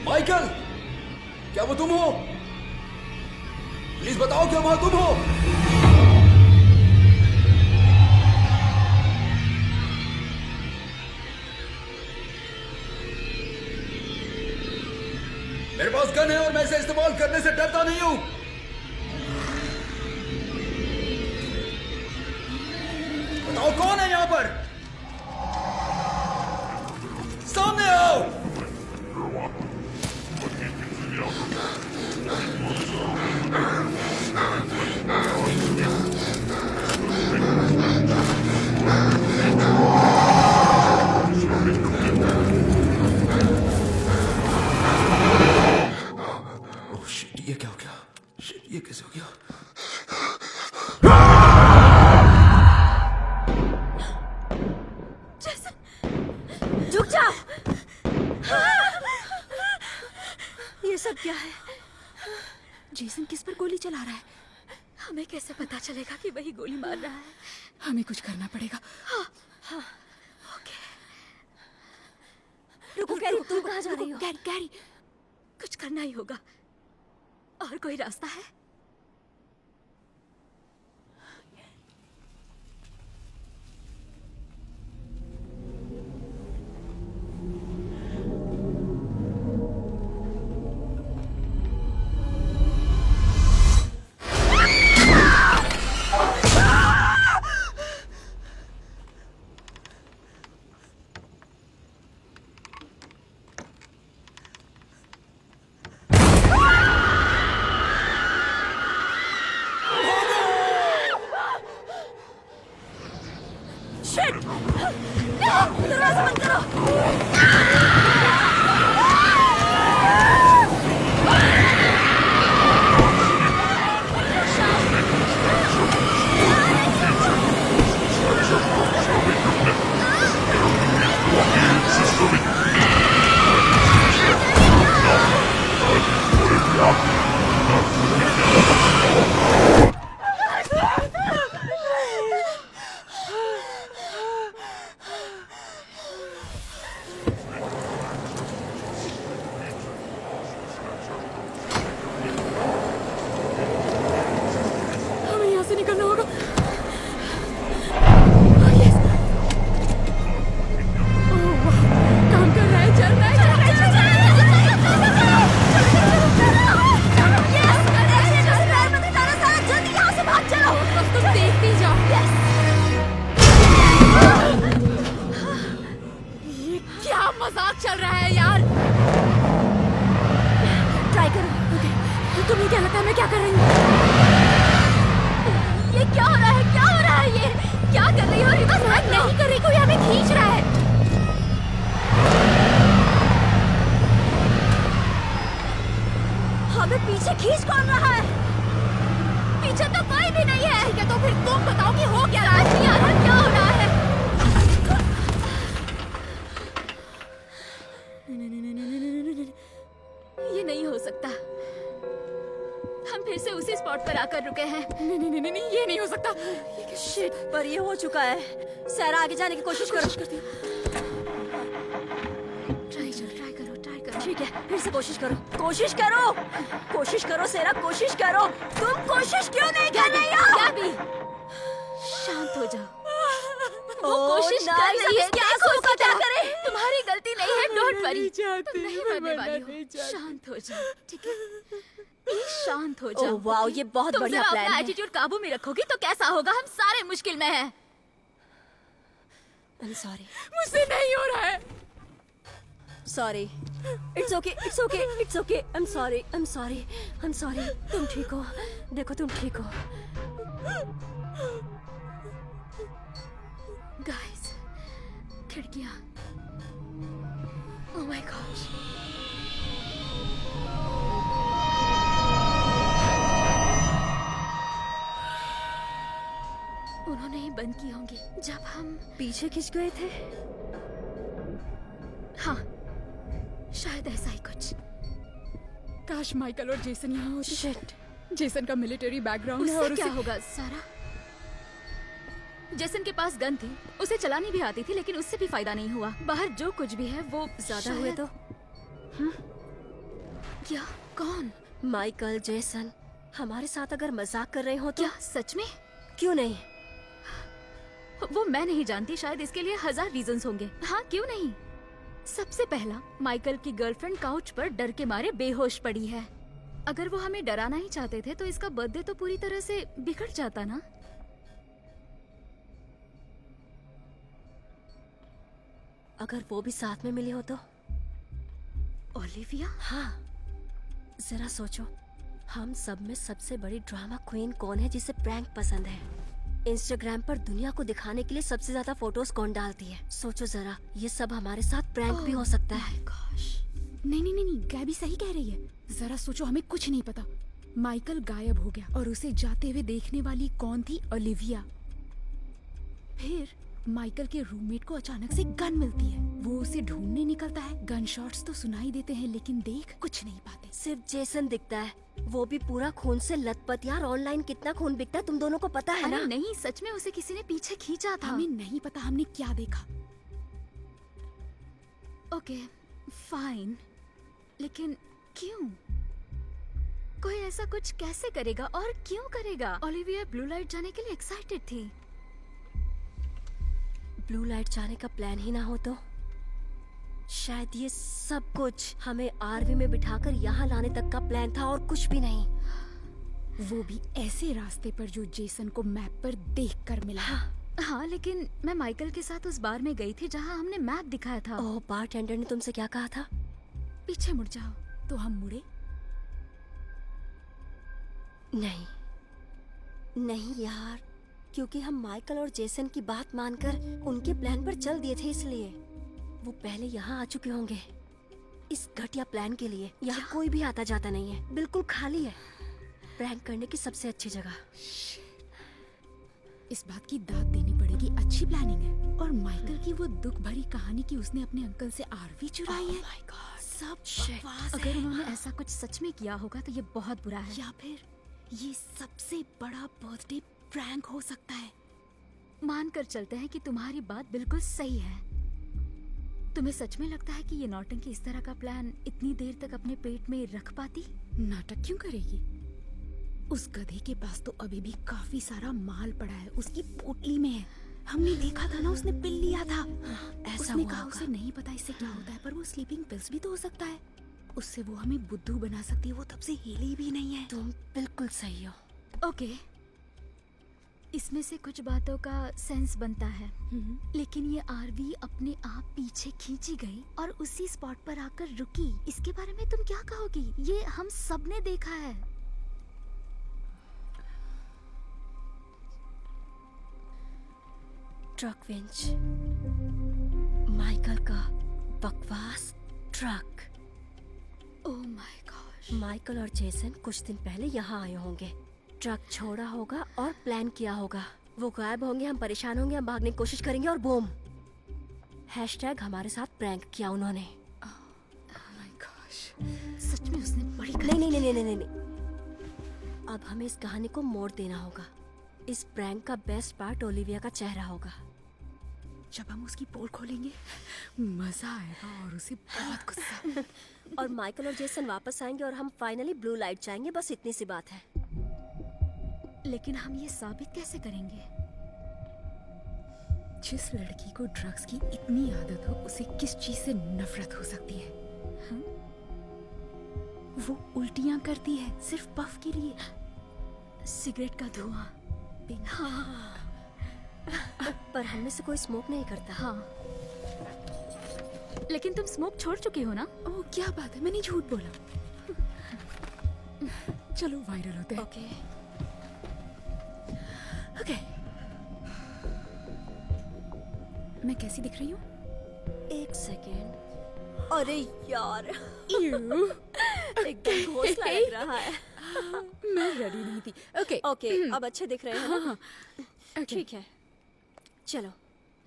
माइकल, क्या वो तुम हो? प्लीज बताओ, क्या वहां तुम हो? मेरे पास गन है और मैं इसे इस्तेमाल करने से डरता नहीं हूं। बताओ कौन है यहां पर? सामने आओ। ओह शिट, ये क्या हो गया? शिट, ये कैसे हो गया? रुक जाओ। ये सब क्या है? जेसन किस पर गोली चला रहा है? हमें कैसे पता चलेगा कि वही गोली मार रहा है? हमें कुछ करना पड़ेगा। रुको कैरी, तुम कहाँ जा रही हो? कैरी कैरी, कुछ करना ही होगा। और कोई रास्ता है? हमें यहाँ से निकलना होगा। काम कर रहा है, चल रहा है, चल रहा है, चल रहा है। तुम देखती जाओ। ये क्या मजाक चल रहा है यार? ट्राई करो। तुम्हें क्या लगता है मैं क्या कर रही हूँ? ये क्या हो रहा है? क्या हो रहा है? ये क्या कर रही हो? रिवर्स नहीं कर रही, कोई हमें खींच रहा है। हमें पीछे खींच कौन रहा है? पीछे तो कोई भी नहीं है। ठीक है, तो फिर तुम बताओ कि हो क्या रहा है? नहीं आ रहा, क्या हो रहा है? ये नहीं हो सकता। हम फिर से उसी स्पॉट पर आकर रुके हैं। नहीं, ये नहीं हो सकता। शिट, पर ये हो चुका है। सारा आगे जाने की कोशिश करो। ट्राई करो। ठीक है, फिर से कोशिश करो। कोशिश करो सेरा, कोशिश करो। तुम कोशिश क्यों नहीं कर रही हो? गैबी, शांत हो जाओ। वो ओह, कोशिश ना, कर रही है। क्या देखो सोचा क्या था? करे? तुम्हारी गलती नहीं है, डोंट वरी। चाहती, तुम नहीं मैं मरने वाली नहीं हो। चाहती। शांत हो जाओ, ठीक है? प्लीज शांत हो जाओ। ओह वाओ, ये बहुत तुम बढ़िया जरा प्लान अपना है। एटीट्यूड काबू में रखोगी तो कैसा होगा? हम सारे मुश्किल में हैं। I'm sorry. मुझसे नहीं हो रहा है। Sorry. It's okay. I'm sorry. तुम ठीक हो? देखो तुम ठीक हो। गाइस, खिड़कियां। ओह माय गॉड। उन्होंने ही बंद की होंगी जब हम पीछे खिंच गए थे। हाँ, शायद ऐसा ही कुछ। काश माइकल और जेसन यहाँ होते। शिट, जेसन का मिलिट्री बैकग्राउंड है और उससे क्या उसे होगा सारा? जेसन के पास गन थी, उसे चलानी भी आती थी, लेकिन उससे भी फायदा नहीं हुआ। बाहर जो कुछ भी है वो ज्यादा हुए तो? क्या? कौन? माइकल, जेसन हमारे साथ अगर मजाक कर रहे हो तो? क्या सच में? क्यों नहीं? वो मैं नहीं जानती, शायद इसके लिए 1000 रीजंस होंगे। हाँ, क्यों नहीं? सबसे पहला, माइकल की गर्लफ्रेंड काउच पर डर के मारे बेहोश पड़ी है। अगर वो हमें डराना ही चाहते थे तो इसका बर्थडे तो पूरी तरह से बिगड़ जाता ना। अगर वो भी साथ में मिली हो तो? ओलिविया? हाँ, जरा सोचो, हम सब में सबसे बड़ी ड्रामा क्वीन कौन है जिसे प्रैंक पसंद है? इंस्टाग्राम पर दुनिया को दिखाने के लिए सबसे ज्यादा फोटोज कौन डालती है? सोचो जरा, ये सब हमारे साथ प्रैंक भी हो सकता है। नहीं, गैबी सही कह रही है। जरा सोचो, हमें कुछ नहीं पता। माइकल गायब हो गया और उसे जाते हुए देखने वाली कौन थी? ओलिविया। फिर माइकल के रूममेट को अचानक से गन मिलती है। वो उसे ढूंढने निकलता है। गन शॉट्स तो सुनाई देते हैं लेकिन देख कुछ नहीं पाते। सिर्फ जेसन दिखता है, वो भी पूरा खून से लथपथ। यार ऑनलाइन कितना खून बिकता है तुम दोनों को पता है ना? अरे नहीं, सच में उसे किसी ने पीछे खींचा था। हमें नहीं पता हमने क्या देखा। ओके फाइन, लेकिन क्यों? कोई ऐसा कुछ कैसे करेगा और क्यों करेगा? ओलिविया ब्लू लाइट जाने के लिए एक्साइटेड थी। ब्लू लाइट जाने का प्लान ही ना हो तो शायद ये सब कुछ हमें आरवी में बिठाकर यहाँ लाने तक का प्लान था और कुछ भी नहीं। वो भी ऐसे रास्ते पर जो जेसन को मैप पर देखकर मिला। हाँ, लेकिन मैं माइकल के साथ उस बार में गई थी जहाँ हमने मैप दिखाया था। ओह, बारटेंडर ने तुमसे क्या कहा था? पीछे मुड़ जाओ। तो हम मुड़े? नहीं नहीं यार, क्योंकि हम माइकल और जेसन की बात मानकर उनके प्लान पर चल दिए थे, इसलिए वो पहले यहाँ आ चुके होंगे इस घटिया प्लान के लिए। यहाँ कोई भी आता जाता नहीं है, बिल्कुल खाली है। प्रैंक करने की सबसे अच्छी जगह। इस बात की दाद देनी पड़ेगी, अच्छी प्लानिंग है। और माइकल की वो दुख भरी कहानी कि उसने अपने अंकल से आरवी चुराई है। माय गॉड, सब बकवास है। अगर उन्होंने ऐसा कुछ सच में किया होगा तो ये बहुत बुरा है। या फिर ये सबसे बड़ा बर्थडे प्रैंक हो सकता है। मानकर चलते हैं कि तुम्हारी बात बिल्कुल सही है। तुम्हें सच में लगता है कि ये नौटंकी इस तरह का प्लान इतनी देर तक अपने पेट में रख पाती? नाटक क्यों करेगी? उस गधे के पास तो अभी भी काफी सारा माल पड़ा है, उसकी पोटली में है। हमने देखा था ना, उसने पिल लिया था। ऐसा उसने हुआ कहा होगा। उसे नहीं पता इससे क्या होता है, पर वो स्लीपिंग पिल्स भी तो हो सकता है। उससे वो हमें बुद्धू बना सकती है। वो तब से हिली भी नहीं है। तुम बिल्कुल सही हो। ओके, इसमें से कुछ बातों का सेंस बनता है, लेकिन ये आरवी अपने आप पीछे खींची गई और उसी स्पॉट पर आकर रुकी। इसके बारे में तुम क्या कहोगी? ये हम सब ने देखा है। ट्रक विंच, माइकल का बकवास truck. Oh my God. Michael और जेसन कुछ दिन पहले यहाँ आए होंगे, ट्रक छोड़ा होगा और प्लान किया होगा। वो गायब होंगे, हम परेशान होंगे, हम भागने की कोशिश करेंगे और बूम, हैशटैग हमारे साथ प्रैंक किया उन्होंने। माय गॉश, सच में उसने बड़ी नहीं नहीं नहीं नहीं नहीं नहीं। अब हमें इस कहानी को मोड़ देना होगा। इस प्रैंक का बेस्ट पार्ट ओलिविया का चेहरा होगा। जब हम उसकी पोल खोलेंगे मजा आएगा और उसे बहुत गुस्सा। और माइकल और जेसन वापस आएंगे और हम फाइनली ब्लू लाइट जाएंगे, बस इतनी सी बात है। लेकिन हम ये साबित कैसे करेंगे? जिस लड़की को ड्रग्स की इतनी आदत हो, उसे किस चीज से नफरत हो सकती है? वो उल्टियां करती है सिर्फ पफ के लिए। सिगरेट का धुआं। हाँ। पर हम में से कोई स्मोक नहीं करता। हाँ, लेकिन तुम स्मोक छोड़ चुके हो ना? ओह क्या बात है, मैंने झूठ बोला। चलो वायरल होते हैं। Okay okay. मैं कैसी दिख रही हूँ? एक सेकेंड। अरे यार, यू एकदम घोंसला लग रहा है। मैं रेडी नहीं थी। ओके ओके, अब अच्छे दिख रहे हैं ना? ठीक है, चलो।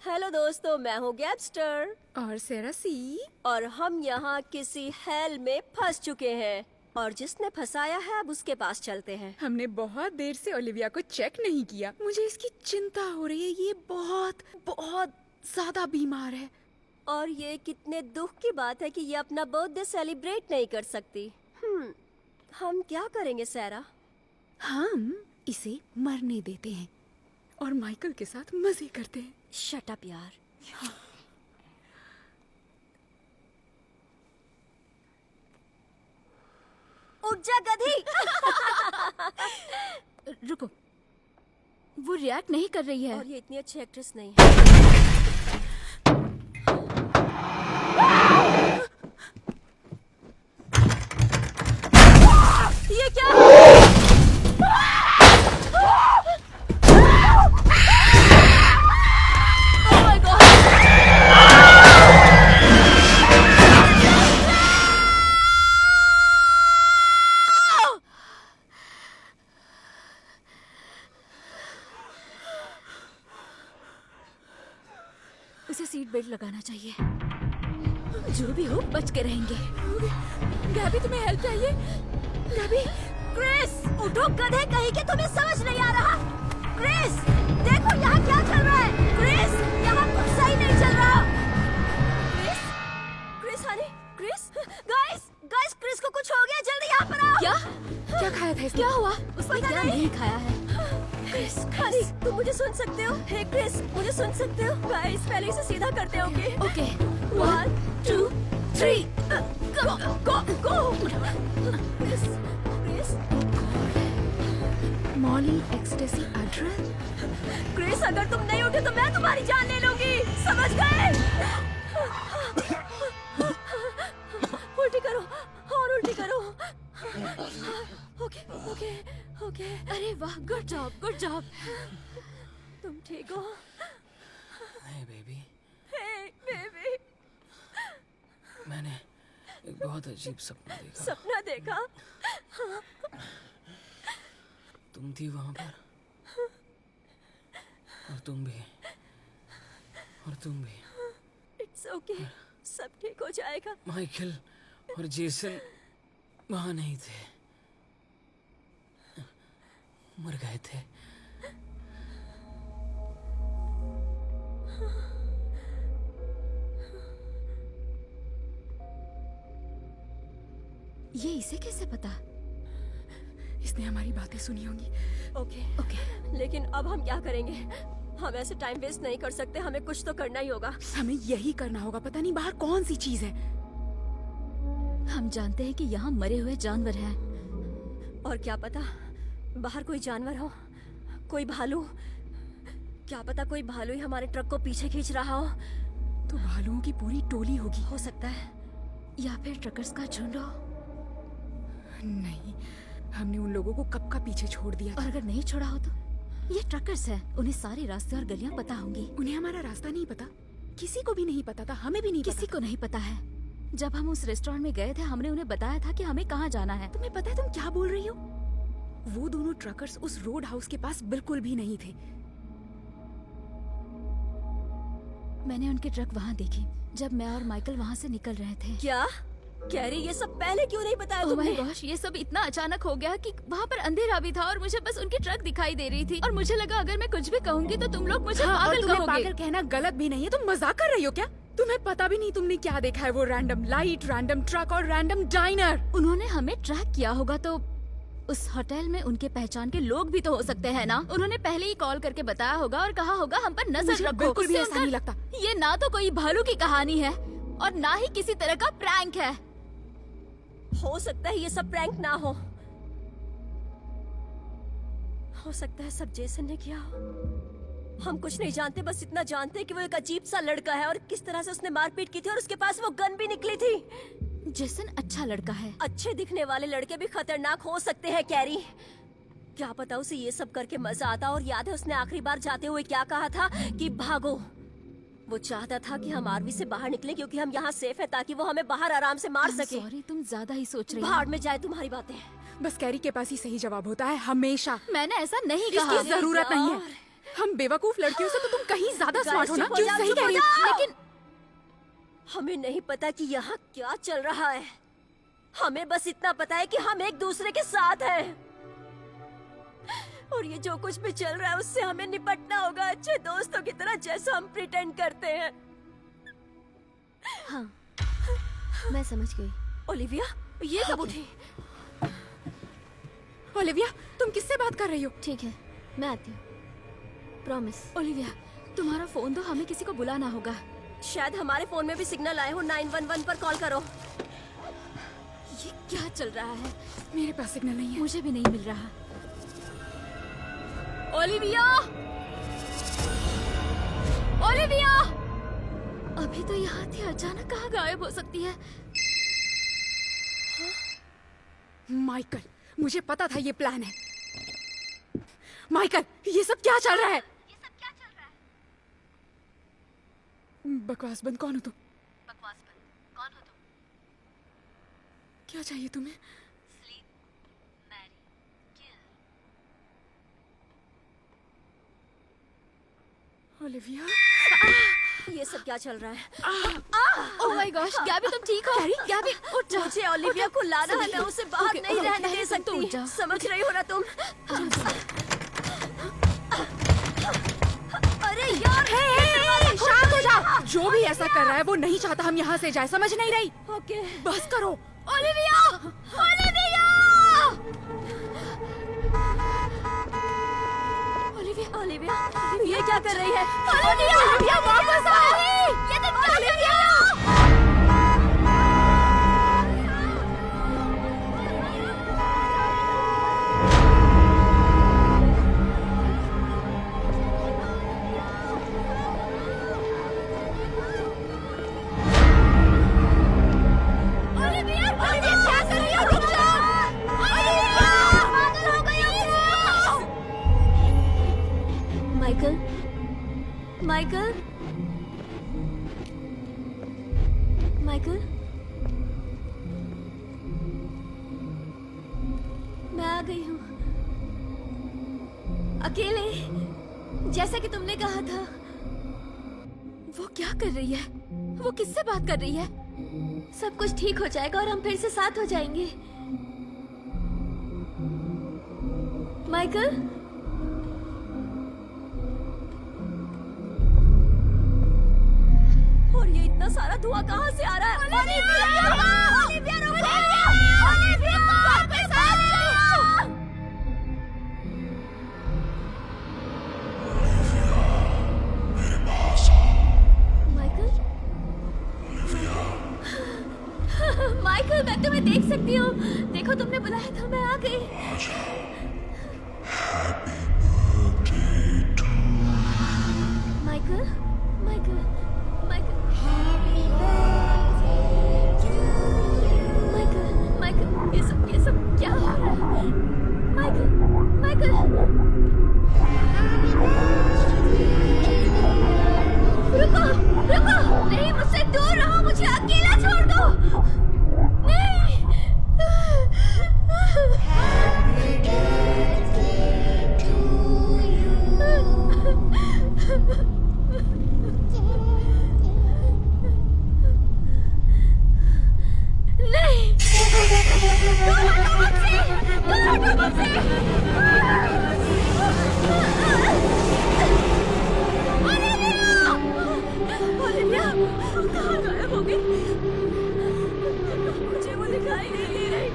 हेलो दोस्तों, मैं हूँ गैब्स्टर और सेरा सी, और हम यहाँ किसी हेल में फंस चुके हैं और जिसने फंसाया है अब उसके पास चलते हैं। हमने बहुत देर से ओलिविया को चेक नहीं किया। मुझे इसकी चिंता हो रही है। ये बहुत बहुत ज्यादा बीमार है। और ये कितने दुख की बात है कि ये अपना बर्थडे सेलिब्रेट नहीं कर सकती। हम क्या करेंगे सैरा? हम इसे मरने देते हैं और माइकल के साथ मजे करते हैं। शट अप यार। उठ जा गधी। रुको, वो रिएक्ट नहीं कर रही है। और ये इतनी अच्छी एक्ट्रेस नहीं है। ये क्या? Oh my God! उसे सीट बेल्ट लगाना चाहिए। जो भी हो बच के रहेंगे। गैबी तुम्हें हेल्प चाहिए? गैबी, क्रिस, उठो गधे कहीं के, तुम्हें समझ नहीं आ रहा? क्रिस, देखो यहाँ क्या चल रहा है? क्रिस, यहाँ कुछ सही नहीं चल रहा। Chris, Chris honey, Chris, guys, Chris को कुछ हो गया, जल्दी यहाँ पर आओ। क्या खाया था इसने? क्या हुआ? उसने क्या नहीं खाया है? क्रिस, हनी, तुम मुझे सुन सकते हो? हे क्रिस, मुझे सुन सकते हो? गाइस, पहले इसे सीधा करते हो, okay? Okay 1 2 3 go Chris, Molly ecstasy address? Chris, अगर तुम नहीं उठे तो मैं तुम्हारी जान ले लूंगी, समझ गए? उल्टी करो और उल्टी करो। ओके। अरे वाह, गुड जॉब। तुम ठीक हो? हे बेबी, हे बेबी, मैंने एक बहुत अजीब सपना देखा। सपना देखा? तुम थी वहां पर और तुम भी इट्स ओके, सब ठीक हो जाएगा। माइकल और जेसन वहां नहीं थे, मर गए थे। ये इसे कैसे पता? इसने हमारी बातें सुनी होंगी। ओके, लेकिन अब हम क्या करेंगे? हम ऐसे टाइम वेस्ट नहीं कर सकते, हमें कुछ तो करना ही होगा। हमें यही करना होगा। पता नहीं बाहर कौन सी चीज है। हम जानते हैं कि यहाँ मरे हुए जानवर हैं। और क्या पता बाहर कोई जानवर हो, कोई भालू। क्या पता कोई भालू ही हमारे ट्रक को पीछे खींच रहा हो। तो भालुओं की पूरी टोली होगी। हो सकता है। या फिर ट्रकर्स का झुंड हो। नहीं, हमने उन लोगों को कब का पीछे छोड़ दिया था। और अगर नहीं छोड़ा हो तो? ये ट्रकर्स हैं, उन्हें सारे रास्ते और गलियां पता होंगी। उन्हें हमारा रास्ता नहीं पता, किसी को भी नहीं पता था, हमें भी नहीं किसी पता को नहीं पता है। जब हम उस रेस्टोरेंट में गए थे, हमने उन्हें बताया था कि हमें कहाँ जाना है। तुम्हें पता है तुम क्या बोल रही हो? वो दोनों ट्रकर्स उस रोड हाउस के पास बिल्कुल भी नहीं थे। मैंने उनके ट्रक वहाँ देखी जब मैं और माइकल वहाँ से निकल रहे थे। क्या कैरी, ये सब पहले क्यों नहीं बताया ओह माय तुमने? गॉश, ये सब इतना अचानक हो गया कि वहाँ पर अंधेरा भी था और मुझे बस उनकी ट्रक दिखाई दे रही थी और मुझे लगा अगर मैं कुछ भी कहूँगी तो तुम लोग मुझे और पागल तुम्हें कहोगे। पागल कहना गलत भी नहीं है। तुम मजाक कर रही हो क्या? तुम्हें पता भी नहीं तुमने क्या देखा है। वो रैंडम लाइट, रैंडम ट्रक और रैंडम डाइनर। उन्होंने हमें ट्रैक किया होगा तो उस होटल में उनके पहचान के लोग भी तो हो सकते हैं ना। उन्होंने पहले ही कॉल करके बताया होगा और कहा होगा हम पर नजर मुझे रखो। बिल्कुल भी उससे ऐसा नहीं लगता। ये ना तो कोई भालू की कहानी है और ना ही किसी तरह का प्रैंक है। हो सकता है ये सब प्रैंक ना हो सकता है सब जेसन ने किया हो। हम कुछ नहीं जानते, बस इतना जानते हैं कि वो एक अजीब सा लड़का है और किस तरह से उसने मारपीट की थी और उसके पास वो गन भी निकली थी। जेसन अच्छा लड़का है। अच्छे दिखने वाले लड़के भी खतरनाक हो सकते हैं कैरी। क्या पता उसे ये सब करके मजा आता। और याद है उसने आखिरी बार जाते हुए क्या कहा था कि भागो। वो चाहता था कि हम आर्मी से बाहर निकलें क्योंकि हम यहाँ सेफ हैं, ताकि वो हमें बाहर आराम से मार सके। सॉरी, तुम ज्यादा ही सोच रही हो। भाड़ में जाए तुम्हारी बातें। बस कैरी के पास ही सही जवाब होता है हमेशा। मैंने ऐसा नहीं कहा। इसकी जरूरत नहीं है। हम बेवकूफ लड़कियों से तो तुम कहीं ज्यादा स्मार्ट हो ना। क्यों सही कह रही हो? लेकिन हमें नहीं पता कि यहाँ क्या चल रहा है। हमें बस इतना पता है कि हम एक दूसरे के साथ हैं और ये जो कुछ भी चल रहा है उससे हमें निपटना होगा अच्छे दोस्तों की तरह, जैसा हम प्रिटेंड करते हैं। हाँ, मैं समझ गई। ओलिविया, ये कब उठी? ओलिविया, तुम किससे बात कर रही हो? ठीक है, मैं आती हूँ, प्रॉमिस। ओलिविया, तुम्हारा फोन दो, हमें किसी को बुलाना होगा। शायद हमारे फोन में भी सिग्नल आए हो। 911 पर कॉल करो। ये क्या चल रहा है? मेरे पास सिग्नल नहीं है। मुझे भी नहीं मिल रहा। ओलिविया! ओलिविया! अभी तो यहाँ थी, अचानक कहाँ गायब हो सकती है? माइकल, मुझे पता था ये प्लान है। माइकल, ये सब क्या चल रहा है? बकवास बंद। कौन हो तुम? बकवास बंद। कौन हो तुम? क्या चाहिए तुम्हें? स्लीप, मैरी, किल। ओलिविया, ये सब क्या चल रहा है? ओह माय गॉश, गैबी तुम ठीक हो? गैबी उठ जा। मुझे ओलिविया को लाना है, मैं उसे बाहर Okay, नहीं okay, रहने पहले दे तुम तो उठ सकती। जा। समझ रही हो ना तुम? अरे यार, शांत हो जाओ। जो भी ऐसा कर रहा है वो नहीं चाहता हम यहाँ से जाए, समझ नहीं रही? ओके। बस करो। ओलिविया! ओलिविया! ओलिविया, ये क्या कर रही है? ओलिविया वापस आ! ये तुम क्या कर रही हो? ओलिविया क्या कर रही हो? रुक जाओ। ओलिविया पागल हो गई हो? माइकल, माइकल, माइकल, मैं आ गई हूँ। अकेले, जैसा कि तुमने कहा था। वो क्या कर रही है? वो किससे बात कर रही है? सब कुछ ठीक हो जाएगा और हम फिर से साथ हो जाएंगे। माइकल, और ये इतना सारा धुआं कहाँ से आ रहा है? ओलिविया रुको! ओलिविया वापस आ जाओ! माइकल, माइकल, मैं तुम्हें देख सकती हूँ। देखो, तुमने बुलाया था, मैं आ गई। Michael, Michael, Michael, Michael, Michael, ये सब क्या हो रहा है? माइकल, माइकल, रुको, रुको! नहीं, मुझसे दूर रहो, मुझे अकेला छोड़ दो। नहीं! नहीं! दूर हटो मुझसे! दूर हटो मुझसे! ओलिविया, कहाँ गायब हो गई? मुझे वो दिखाई नहीं दे रही।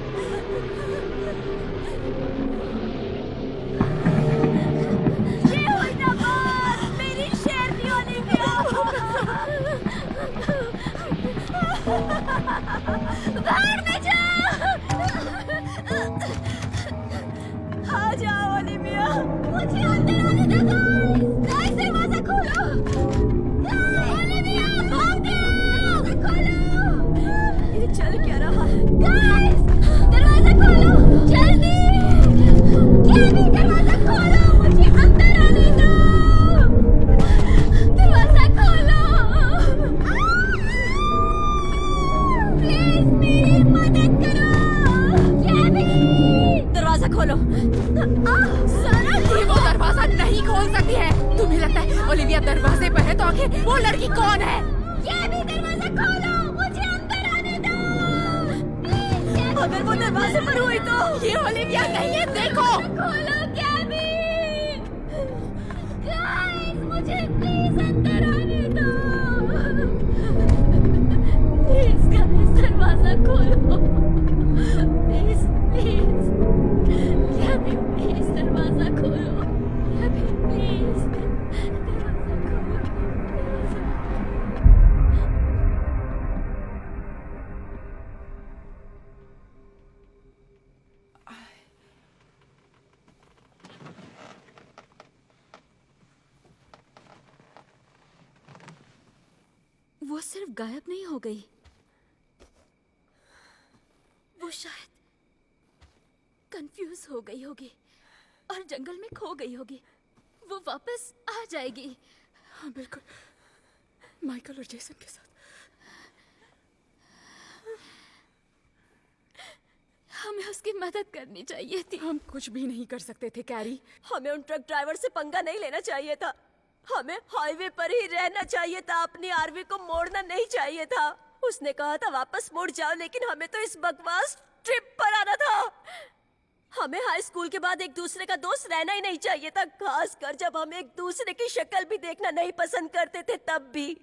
ये हुई ना बात, मेरी शेरनी ओलिविया! बाहर में जाओ! आ जाओ ओलिविया। मुझे अंदर आने दो, गाइस! दरवाजा खोलो! ओलिविया, भागो! दरवाजा खोलो! ये चल क्या रहा है? गाइस! दरवाजा खोलो! जल्दी! गैबी, दरवाजा खोलो! मुझे अंदर आने दो! दरवाजा खोलो! प्लीज मेरी मदद करो! गैबी! दरवाजा खोलो। सारा ये वो दरवाजा नहीं खोल सकती है। तुम्हें लगता है ओलिविया दरवाजे पर है तो आखिर वो लड़की कौन है? गैबी, दरवाजा खोलो! मुझे अंदर आने दो! प्लीज गैबी! अगर वो दरवाजे पर हुई तो? ये ओलिविया नहीं है, देखो। खोलो गैबी! गाइस, मुझे प्लीज अंदर आने दो! प्लीज गाइस, दरवाजा खोलो! Please, please! गैबी, प्लीज दरवाजा खोलो! गैबी, प्लीज दरवाजा खोलो! वो सिर्फ गायब नहीं हो गई, वो शायद कंफ्यूज हो गई होगी और जंगल में खो गई होगी। वो वापस आ जाएगी। हाँ बिल्कुल, माइकल और जेसन के साथ। हमें उसकी मदद करनी चाहिए थी। हम कुछ भी नहीं कर सकते थे कैरी। हमें उन ट्रक ड्राइवर से पंगा नहीं लेना चाहिए था। हमें हाईवे पर ही रहना चाहिए था, अपनी आरवी को मोड़ना नहीं चाहिए था। उसने कहा था वापस मुड़ जाओ, लेकिन हमें तो इस बकवास ट्रिप पर आना था। हमें हाई स्कूल के बाद एक दूसरे का दोस्त रहना ही नहीं चाहिए था, खासकर जब हम एक दूसरे की शक्ल भी देखना नहीं पसंद करते थे। तब भी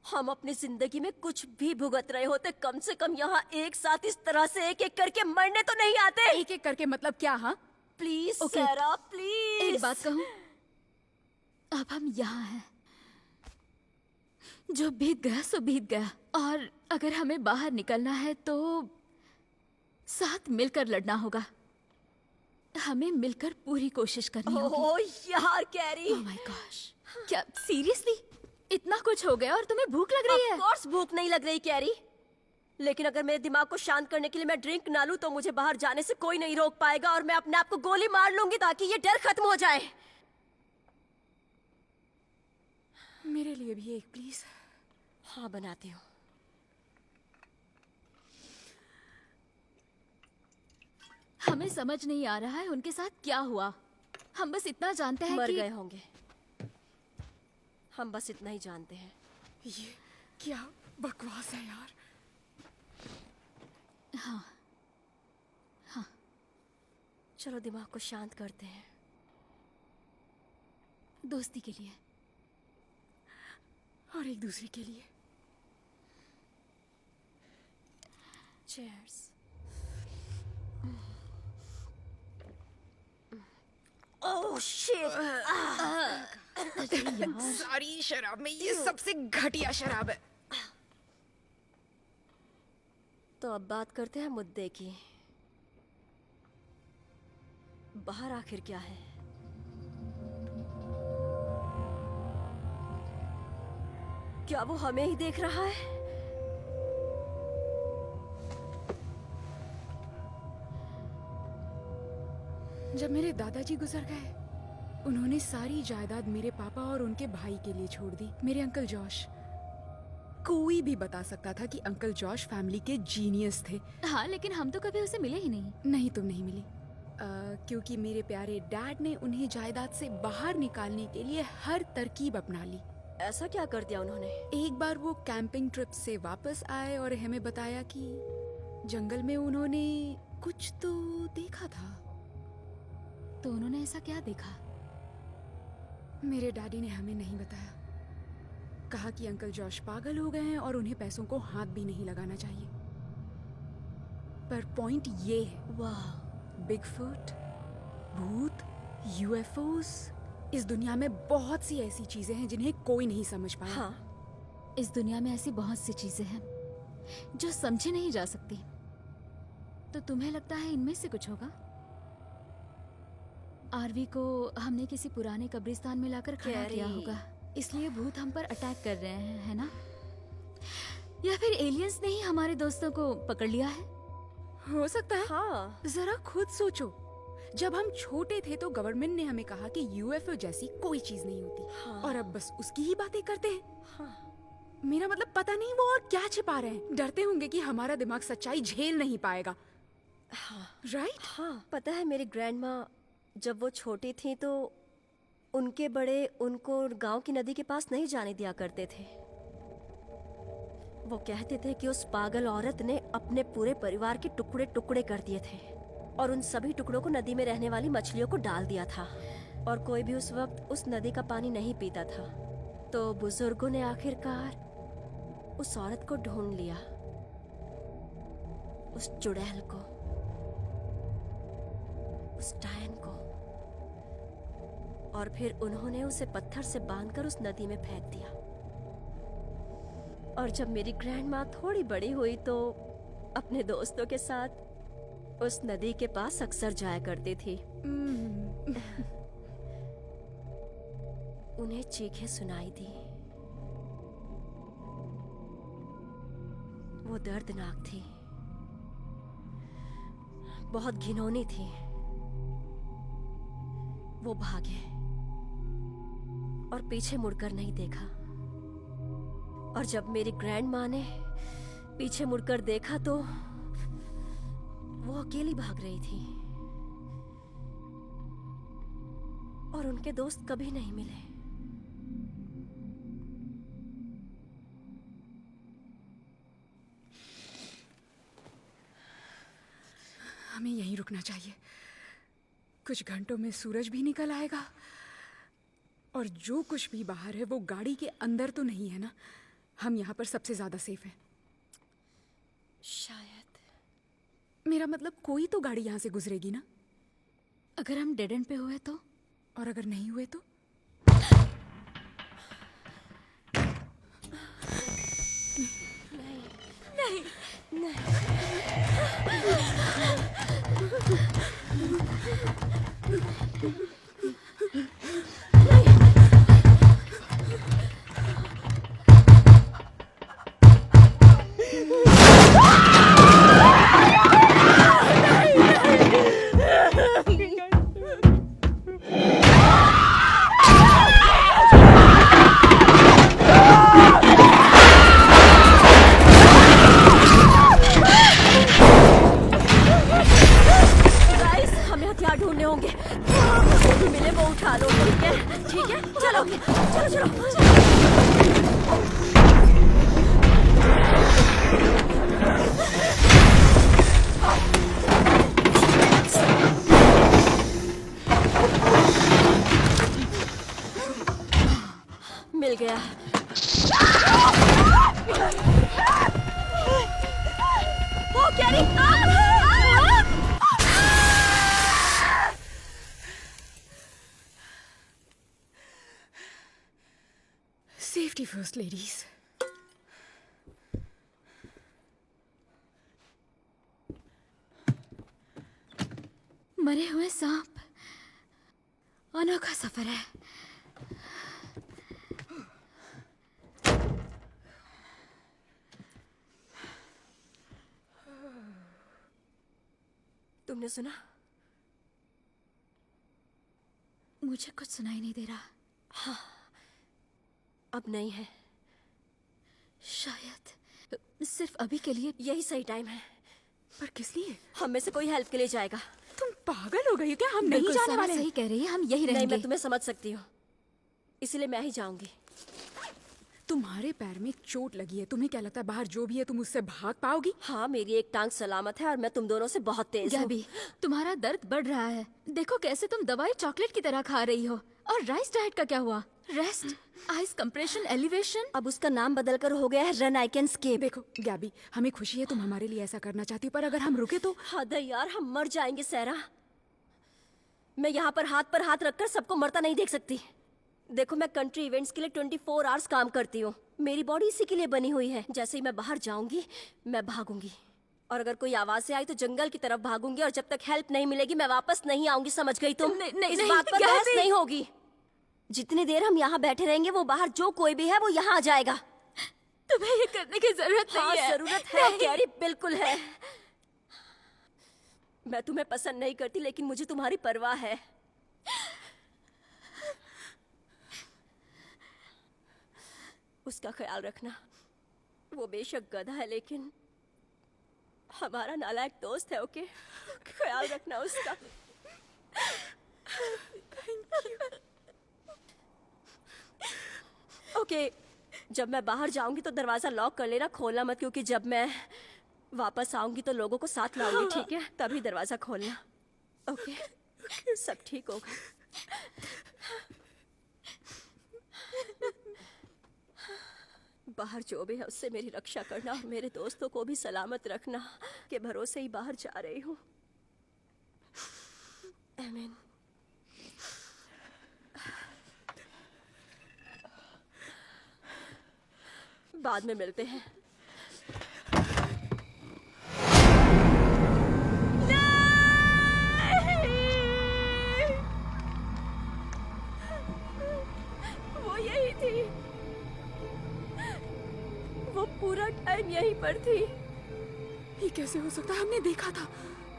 हम अपनी जिंदगी में कुछ भी भुगत रहे होते, कम से कम यहाँ एक साथ इस तरह से एक एक करके मरने तो नहीं आते। एक एक करके मतलब क्या? हाँ, प्लीज Okay. सारा प्लीज। एक बात कहूँ, अब हम यहाँ हैं। जो बीत गया सो बीत गया, और अगर हमें बाहर निकलना है तो साथ मिलकर लड़ना होगा। हमें मिलकर पूरी कोशिश करनी होगी। ओह यार कैरी, ओह माय गॉश, क्या सीरियसली इतना कुछ हो गया और तुम्हें भूख लग रही है? ऑफ कोर्स भूख नहीं लग रही कैरी, लेकिन अगर मेरे दिमाग को शांत करने के लिए मैं ड्रिंक ना लूं तो मुझे बाहर जाने से कोई नहीं रोक पाएगा, और मैं अपने आप को गोली मार लूंगी ताकि ये डर खत्म हो जाए। मेरे लिए भी एक प्लीज। हाँ बनाती हूँ। हमें समझ नहीं आ रहा है उनके साथ क्या हुआ। हम बस इतना जानते हैं मर कि गए होंगे, हम बस इतना ही जानते हैं। ये क्या बकवास है यार। हाँ, चलो दिमाग को शांत करते हैं। दोस्ती के लिए और एक दूसरे के लिए। चीयर्स। ओह शिट, सारी शराब में ये सबसे घटिया शराब है। तो अब बात करते हैं मुद्दे की। बाहर आखिर क्या है? क्या वो हमें ही देख रहा है? जब मेरे दादाजी गुजर गए, उन्होंने सारी जायदाद मेरे पापा और उनके भाई के लिए छोड़ दी। मेरे अंकल जॉश, कोई भी बता सकता था कि अंकल जॉश फैमिली के जीनियस थे। हाँ, लेकिन हम तो कभी उसे मिले ही नहीं। नहीं, तुम नहीं मिली, क्योंकि मेरे प्यारे डैड ने उन्हें जायदाद से बाहर निकालने के लिए हर तरकीब अपना ली। ऐसा क्या कर दिया उन्होंने? एक बार वो कैंपिंग ट्रिप से वापस आए और हमें बताया कि जंगल में उन्होंने कुछ तो देखा था। तो उन्होंने ऐसा क्या देखा? मेरे डैडी ने हमें नहीं बताया। कहा कि अंकल जॉश पागल हो गए हैं और उन्हें पैसों को हाथ भी नहीं लगाना चाहिए। पर पॉइंट ये है, वाह, बिगफुट, भूत, यूएफओस, इस दुनिया में बहुत सी ऐसी चीजें हैं जिन्हें कोई नहीं समझ पाया। हाँ, इस दुनिया में ऐसी बहुत सी चीजें हैं जो समझी नहीं जा सकती। तो तुम्हें लगता है इनमें से कुछ होगा? आरवी को हमने किसी पुराने कब्रिस्तान में लाकर खड़ा किया होगा, इसलिए भूत हम पर अटैक कर रहे हैं, है ना? या फिर एलियंस ने ही हमारे दोस्तों को पकड़ लिया है? हो सकता है। हाँ। जरा खुद सोचो, जब हम छोटे थे तो गवर्नमेंट ने हमें कहा कि यूएफओ जैसी कोई चीज नहीं होती। हाँ। और अब बस उसकी ही बातें करते हैं। हाँ। मेरा मतलब पता नहीं वो और क्या छिपा रहे हैं। डरते होंगे कि हमारा दिमाग सच्चाई झेल नहीं पाएगा। हाँ। राइट? हाँ, पता है मेरी ग्रैंडमा जब वो छोटी थी तो उनके बड़े उनको गांव की नदी के पास नहीं जाने दिया करते थे। वो कहते थे कि उस पागल औरत ने अपने पूरे परिवार के टुकड़े टुकड़े कर दिए थे और उन सभी टुकड़ों को नदी में रहने वाली मछलियों को डाल दिया था, और कोई भी उस वक्त उस नदी का पानी नहीं पीता था। तो बुजुर्गों ने आखिरकार उस औरत को ढूंढ लिया, उस चुड़ैल को, उस डायन को, और फिर उन्होंने उसे पत्थर से बांधकर उस नदी में फेंक दिया। और जब मेरी ग्रैंडमा थोड़ी बड़ी हुई तो अपने दोस्तों के साथ उस नदी के पास अक्सर जाया करती थी। उन्हें चीखें सुनाई दी। वो दर्दनाक थी, बहुत घिनौनी थी। वो भागे और पीछे मुड़कर नहीं देखा, और जब मेरी ग्रैंड माँ ने पीछे मुड़कर देखा तो वो अकेली भाग रही थी और उनके दोस्त कभी नहीं मिले। हमें यहीं रुकना चाहिए। कुछ घंटों में सूरज भी निकल आएगा और जो कुछ भी बाहर है वो गाड़ी के अंदर तो नहीं है ना। हम यहाँ पर सबसे ज्यादा सेफ हैं। शायद। मेरा मतलब कोई तो गाड़ी यहाँ से गुजरेगी ना। अगर हम डेड एंड पे हुए तो? और अगर नहीं हुए तो? नहीं नहीं गाइस, हमें हथियार ढूंढने होंगे। जो भी मिले वो उठा लो, ठीक है? ठीक है, चलो चलो चलो। मिल गया। ओ कैरी! Safety first ladies. मरे हुए सांप, अनोखा सफर है। तुमने सुना? मुझे कुछ सुनाई नहीं दे रहा। हाँ, अब नहीं है। शायद सिर्फ अभी के लिए यही सही टाइम है। पर किस लिए? हम में से कोई हेल्प के लिए जाएगा। तुम पागल हो गई हो क्या? हम नहीं बिल्कुल जाने सारा वाले। सही कह रही है, हम यही नहीं, रहेंगे। मैं तुम्हें समझ सकती हूँ, इसलिए मैं ही जाऊंगी। तुम्हारे पैर में चोट लगी है, तुम्हें क्या लगता है बाहर जो भी है तुम उससे भाग पाओगी? हाँ, मेरी एक टांग सलामत है और मैं तुम दोनों से बहुत तेज हूँ। गैबी, तुम्हारा दर्द बढ़ रहा है। देखो कैसे तुम दवाई चॉकलेट की तरह खा रही हो। और राइस डाइट का क्या हुआ? Rest, ice compression, elevation. अब उसका नाम बदलकर हो गया है रन आई कैन स्केप। देखो गैबी, हमें खुशी है तुम हमारे लिए ऐसा करना चाहती हो, पर अगर हम रुके तो? हद है यार, हम मर जाएंगे सहरा। मैं यहाँ पर हाथ रखकर सबको मरता नहीं देख सकती। देखो, मैं कंट्री इवेंट्स के लिए 24 आवर्स काम करती हूँ। मेरी बॉडी इसी के लिए बनी हुई है। जैसे ही मैं बाहर जाऊंगी, मैं भागूंगी। और अगर कोई आवाज से आई तो जंगल की तरफ भागूंगी। और जब तक हेल्प नहीं मिलेगी मैं वापस नहीं आऊंगी, समझ गई तुम? इस बात पर बहस नहीं होगी। जितनी देर हम यहाँ बैठे रहेंगे वो बाहर जो कोई भी है वो यहाँ आ जाएगा। तुम्हें ये करने की जरूरत हाँ, नहीं है। जरूरत है कैरी, बिल्कुल है। मैं तुम्हें पसंद नहीं करती लेकिन मुझे तुम्हारी परवाह है। उसका ख्याल रखना। वो बेशक गधा है लेकिन हमारा नालायक दोस्त है। ओके, ख्याल रखना उसका। ओके, जब मैं बाहर जाऊंगी तो दरवाजा लॉक कर लेना, खोलना मत, क्योंकि जब मैं वापस आऊंगी तो लोगों को साथ लाऊंगी, ठीक है? तभी दरवाजा खोलना। ओके, सब ठीक होगा। बाहर जो भी है उससे मेरी रक्षा करना और मेरे दोस्तों को भी सलामत रखना के भरोसे ही बाहर जा रही हूँ। आमीन। बाद में मिलते हैं। वो यही थी, वो पूरा टाइम यहीं पर थी। ये कैसे हो सकता है? हमने देखा था।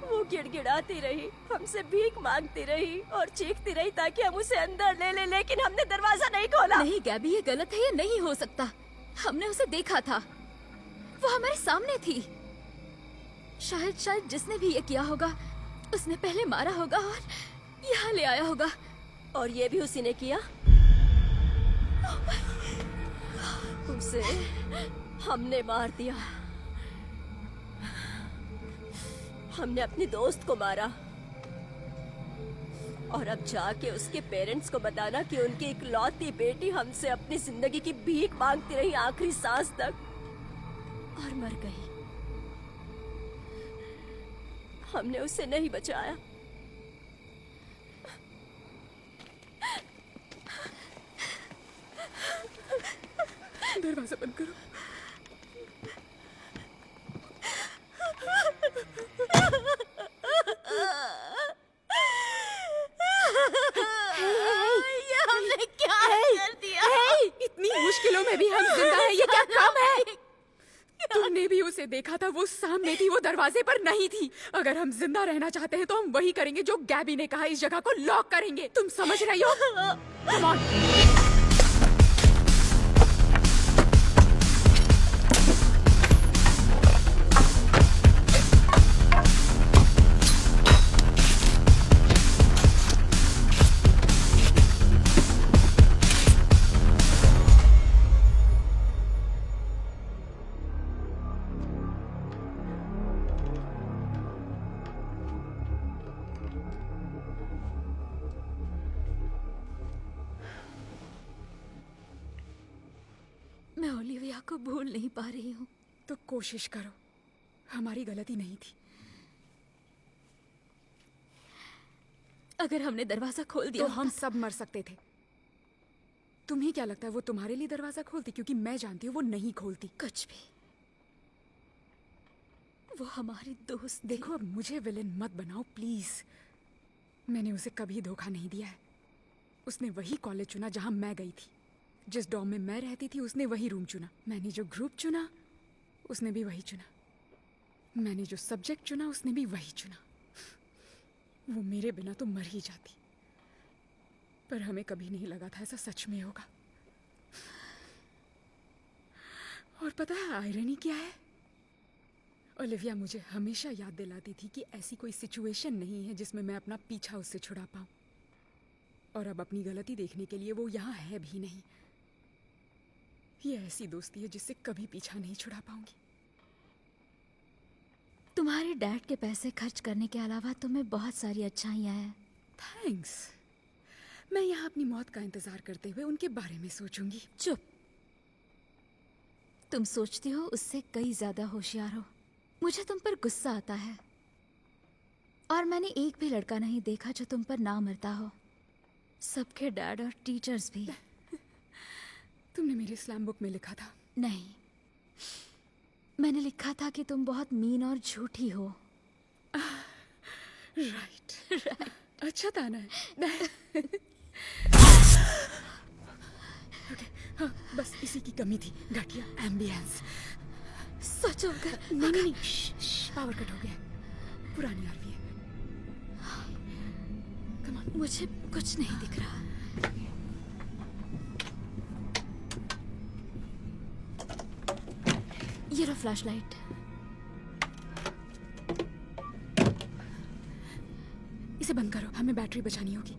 वो गिड़गिड़ाती रही, हमसे भीख मांगती रही और चीखती रही ताकि हम उसे अंदर ले ले, लेकिन हमने दरवाजा नहीं खोला। नहीं गैबी, ये गलत है, ये नहीं हो सकता। हमने उसे देखा था, वो हमारे सामने थी। शायद जिसने भी ये किया होगा उसने पहले मारा होगा और यहाँ ले आया होगा। और ये भी उसी ने किया। उसे हमने मार दिया। हमने अपने दोस्त को मारा और अब जाके उसके पेरेंट्स को बताना कि उनकी इकलौती बेटी हमसे अपनी जिंदगी की भीख मांगती रही आखिरी सांस तक और मर गई। हमने उसे नहीं बचाया। दरवाजा बंद करो। ये हमने क्या कर दिया? इतनी मुश्किलों में भी हम जिंदा हैं, ये क्या कम है? तुमने भी उसे देखा था, वो सामने थी, वो दरवाजे पर नहीं थी। अगर हम जिंदा रहना चाहते हैं तो हम वही करेंगे जो गैबी ने कहा, इस जगह को लॉक करेंगे। तुम समझ रही हो? Come on. मैं ओलिविया को भूल नहीं पा रही हूँ। तो कोशिश करो, हमारी गलती नहीं थी। अगर हमने दरवाजा खोल दिया तो हम सब मर सकते थे। तुम्हें क्या लगता है वो तुम्हारे लिए दरवाजा खोलती? क्योंकि मैं जानती हूँ वो नहीं खोलती। कुछ भी, वो हमारी दोस्त। देखो, अब मुझे विलेन मत बनाओ प्लीज। मैंने उसे कभी धोखा नहीं दिया है। उसने वही कॉलेज चुना जहां मैं गई थी। जिस डॉर्म में मैं रहती थी उसने वही रूम चुना। मैंने जो ग्रुप चुना उसने भी वही चुना। मैंने जो सब्जेक्ट चुना उसने भी वही चुना। वो मेरे बिना तो मर ही जाती, पर हमें कभी नहीं लगा था ऐसा सच में होगा। और पता है आयरनी क्या है? ओलिविया मुझे हमेशा याद दिलाती थी कि ऐसी कोई सिचुएशन नहीं है जिसमें मैं अपना पीछा उससे छुड़ा पाऊं। और अब अपनी गलती देखने के लिए वो यहाँ है भी नहीं। ये ऐसी दोस्ती है जिससे कभी पीछा नहीं छुड़ा पाऊंगी। तुम्हारे डैड के पैसे खर्च करने के अलावा तुम्हें बहुत सारी अच्छाइयाँ हैं। थैंक्स। मैं यहाँ अपनी मौत का इंतजार करते हुए उनके बारे में सोचूंगी। चुप। तुम सोचती हो उससे कई ज्यादा होशियार हो। मुझे तुम पर गुस्सा आता है, और मैंने एक भी लड़का नहीं देखा जो तुम पर ना मरता हो। सबके डैड और टीचर्स भी। तुमने मेरे स्लैम बुक में लिखा था। नहीं, मैंने लिखा था कि तुम बहुत मीन और झूठी हो। राइट। अच्छा था ना? ओके, हाँ, बस इसी की कमी थी, घटिया एम्बियंस। सच होकर नहीं, पावर कट हो गया, पुरानी आ रही है। Come on. मुझे कुछ नहीं दिख रहा। ये लो फ्लैशलाइट। इसे बंद करो, हमें बैटरी बचानी होगी।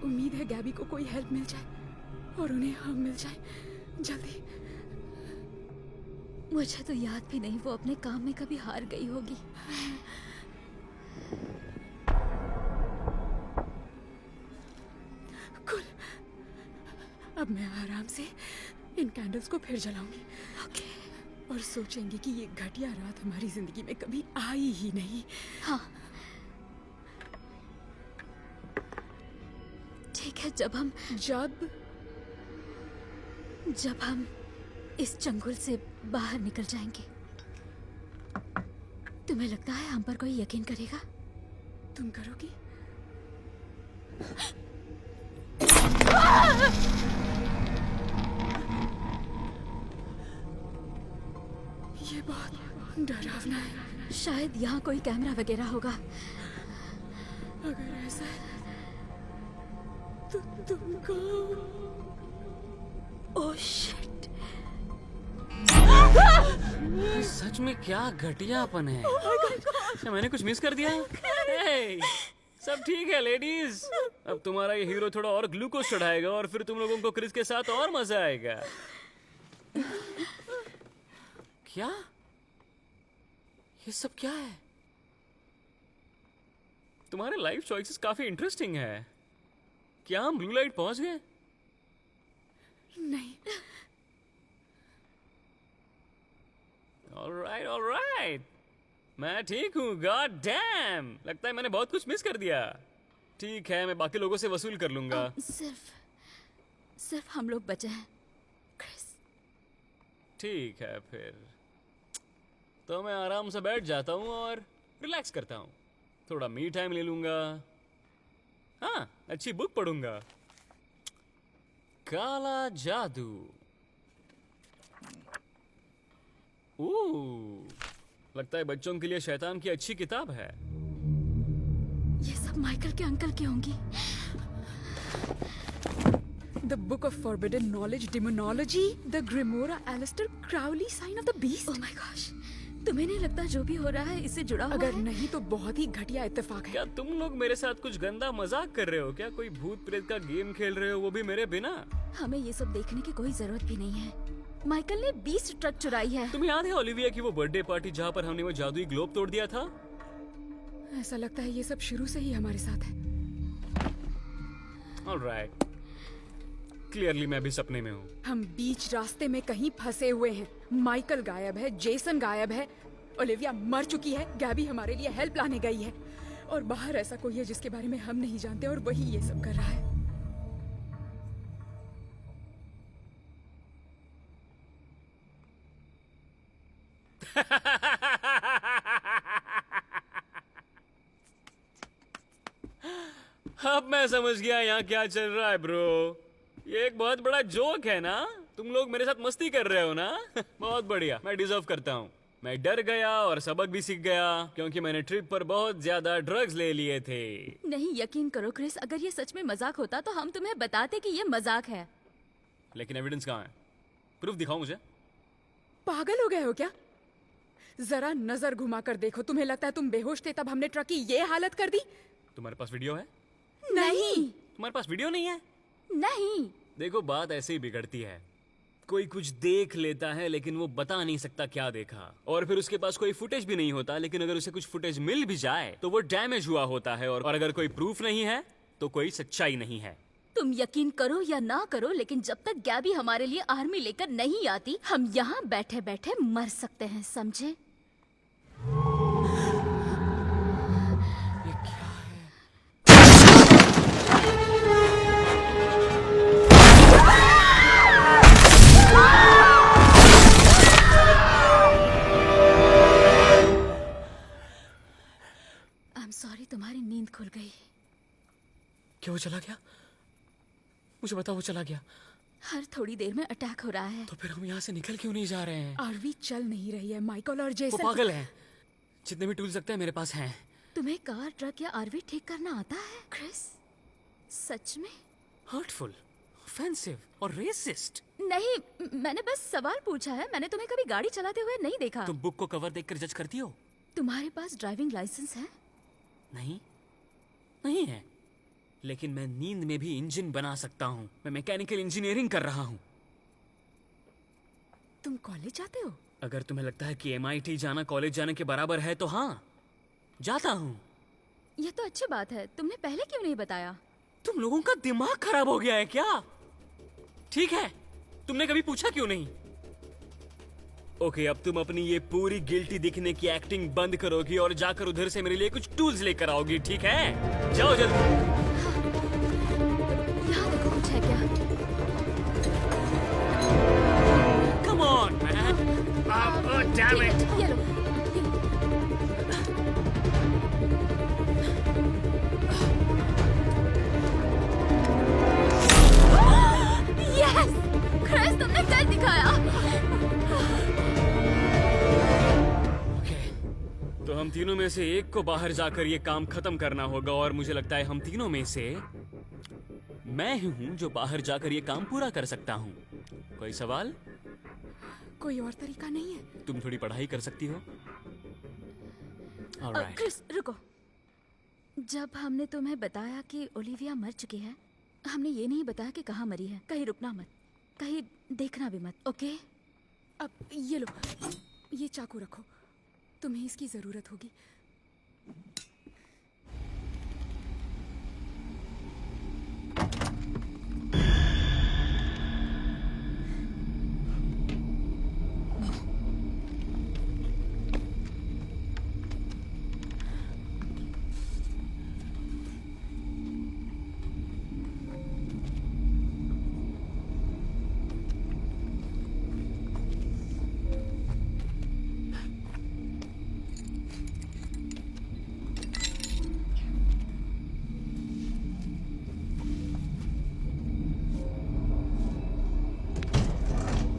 उम्मीद है गैबी को कोई हेल्प मिल जाए और उन्हें हम मिल जाए जल्दी। मुझे तो याद भी नहीं वो अपने काम में कभी हार गई होगी। कुल, अब मैं आराम से इन कैंडल्स को फिर जलाऊंगी। ओके। और सोचेंगे कि ये घटिया रात हमारी जिंदगी में कभी आई ही नहीं। हाँ ठीक है। जब हम इस चंगुल से बाहर निकल जाएंगे, तुम्हें लगता है हम पर कोई यकीन करेगा? तुम करोगी? ये बहुत डरावना है। शायद यहाँ कोई कैमरा वगैरह होगा। अगर ऐसा है तो तुमको। Oh shit. सच में क्या घटियापन है। क्या मैंने कुछ मिस कर दिया? हाय, सब ठीक है लेडीज। अब तुम्हारा ये हीरो थोड़ा और ग्लूकोज चढ़ाएगा और फिर तुम लोगों को क्रिस के साथ और मजा आएगा। क्या? ये सब क्या है? तुम्हारे लाइफ चॉइसेस काफी इंटरेस्टिंग है। क्या हम ब्लू लाइट पहुंच गए? नहीं। ऑलराइट, मैं ठीक हूँ। गॉड डैम, लगता है मैंने बहुत कुछ मिस कर दिया। ठीक है, मैं बाकी लोगों से वसूल कर लूंगा। सिर्फ हम लोग बचे हैं क्रिस। ठीक है, फिर तो मैं आराम से बैठ जाता हूँ और रिलैक्स करता हूँ। थोड़ा मी टाइम ले लूंगा। हाँ, अच्छी बुक पढ़ूंगा। काला जादू। लगता है बच्चों के लिए शैतान की अच्छी किताब है। ये सब माइकल के अंकल की होंगी। The Book of Forbidden Knowledge, Demonology, the Grimoire, Aleister Crowley, Sign of the Beast. Oh my gosh, तुम्हें नहीं लगता जो भी हो रहा है इससे जुड़ा हुआ अगर है? नहीं तो बहुत ही घटिया इत्तेफाक है। क्या तुम लोग मेरे साथ कुछ गंदा मजाक कर रहे हो? क्या कोई भूत प्रेत का गेम खेल रहे हो, वो भी मेरे बिना? हमें ये सब देखने की कोई जरूरत भी नहीं है। माइकल ने 20 ट्रक चुराई है। तुम्हें याद है ओलिविया की वो बर्थडे पार्टी जहाँ पर हमने वो जादुई ग्लोब तोड़ दिया था? ऐसा लगता है ये सब शुरू से ही हमारे साथ है। ऑलराइट, क्लियरली मैं भी सपने में हूँ। हम बीच रास्ते में कहीं फंसे हुए हैं। माइकल गायब है, जेसन गायब है, ओलिविया मर चुकी है, गैबी हमारे लिए हेल्प लाने गई है और बाहर ऐसा कोई है जिसके बारे में हम नहीं जानते और वही ये सब कर रहा है। अब मैं समझ गया यहाँ क्या चल रहा है ब्रो। ये एक बहुत बड़ा जोक है ना? तुम लोग मेरे साथ मस्ती कर रहे हो ना? बहुत बढ़िया, मैं डिजर्व करता हूँ। मैं डर गया और सबक भी सीख गया क्योंकि मैंने ट्रिप पर बहुत ज्यादा ड्रग्स ले लिए थे। नहीं, यकीन करो क्रिस, अगर ये सच में मजाक होता तो हम तुम्हें बताते कि ये मजाक है। लेकिन एविडेंस कहाँ है? प्रूफ दिखाओ मुझे। पागल हो गए हो क्या? जरा नजर घुमा कर देखो। तुम्हें लगता है तुम बेहोश थे तब हमने ट्रक की ये हालत कर दी? तुम्हारे पास वीडियो है? नहीं। तुम्हारे पास वीडियो नहीं है? नहीं। देखो, बात ऐसे ही बिगड़ती है। कोई कुछ देख लेता है लेकिन वो बता नहीं सकता क्या देखा, और फिर उसके पास कोई फुटेज भी नहीं होता, लेकिन अगर उसे कुछ फुटेज मिल भी जाए तो वो डैमेज हुआ होता है, और अगर कोई प्रूफ नहीं है तो कोई सच्चाई नहीं है। तुम यकीन करो या ना करो, लेकिन जब तक गैबी हमारे लिए आर्मी लेकर नहीं आती हम यहाँ बैठे बैठे मर सकते हैं, समझे? सॉरी, तुम्हारी नींद खुल गई। क्या वो चला गया? मुझे बताओ, वो चला गया? हर थोड़ी देर में अटैक हो रहा है। तो फिर हम यहाँ से निकल क्यों नहीं जा रहे हैं? आरवी चल नहीं रही है। माइकल और जेसन वो पागल है। जितने भी टूल सकते हैं मेरे पास हैं। तुम्हें कार, ट्रक या आरवी ठीक करना आता है क्रिस? सच में? हर्टफुल, ऑफेंसिव और रेसिस्ट। नहीं, मैंने बस सवाल पूछा है। मैंने तुम्हें कभी गाड़ी चलाते हुए नहीं देखा। तुम बुक को कवर देखकर जज करती हो? तुम्हारे पास ड्राइविंग लाइसेंस है? नहीं, नहीं है, लेकिन मैं नींद में भी इंजन बना सकता हूँ। मैं मैकेनिकल इंजीनियरिंग कर रहा हूँ। तुम कॉलेज जाते हो? अगर तुम्हें लगता है कि MIT जाना कॉलेज जाने के बराबर है तो हाँ, जाता हूँ। यह तो अच्छी बात है। तुमने पहले क्यों नहीं बताया? तुम लोगों का दिमाग खराब हो गया है क्या? ठीक है, तुमने कभी पूछा क्यों नहीं? ओके, अब तुम अपनी ये पूरी गिल्टी दिखने की एक्टिंग बंद करोगी और जाकर उधर से मेरे लिए कुछ टूल्स लेकर आओगी, ठीक है? जाओ जल्दी। यहाँ देखो, कुछ है क्या? Come on, man. Oh, damn it. ये लो, ये लो। Yes! क्रिस, तुमने कर दिखाया। तो हम तीनों में से एक को बाहर जाकर ये काम खत्म करना होगा, और मुझे लगता है हम तीनों में से मैं ही हूँ जो बाहर जाकर ये काम पूरा कर सकता हूँ। कोई सवाल? कोई और तरीका नहीं है? तुम थोड़ी पढ़ाई कर सकती हो? Alright. क्रिस, रुको। जब हमने तुम्हें बताया कि ओलिविया मर चुकी है, हमने ये नहीं बताया कि कहाँ मरी है। कहीं रुकना मत, कहीं देखना भी मत, ओके? अब ये लो, ये चाकू रखो, तुम्हें इसकी जरूरत होगी।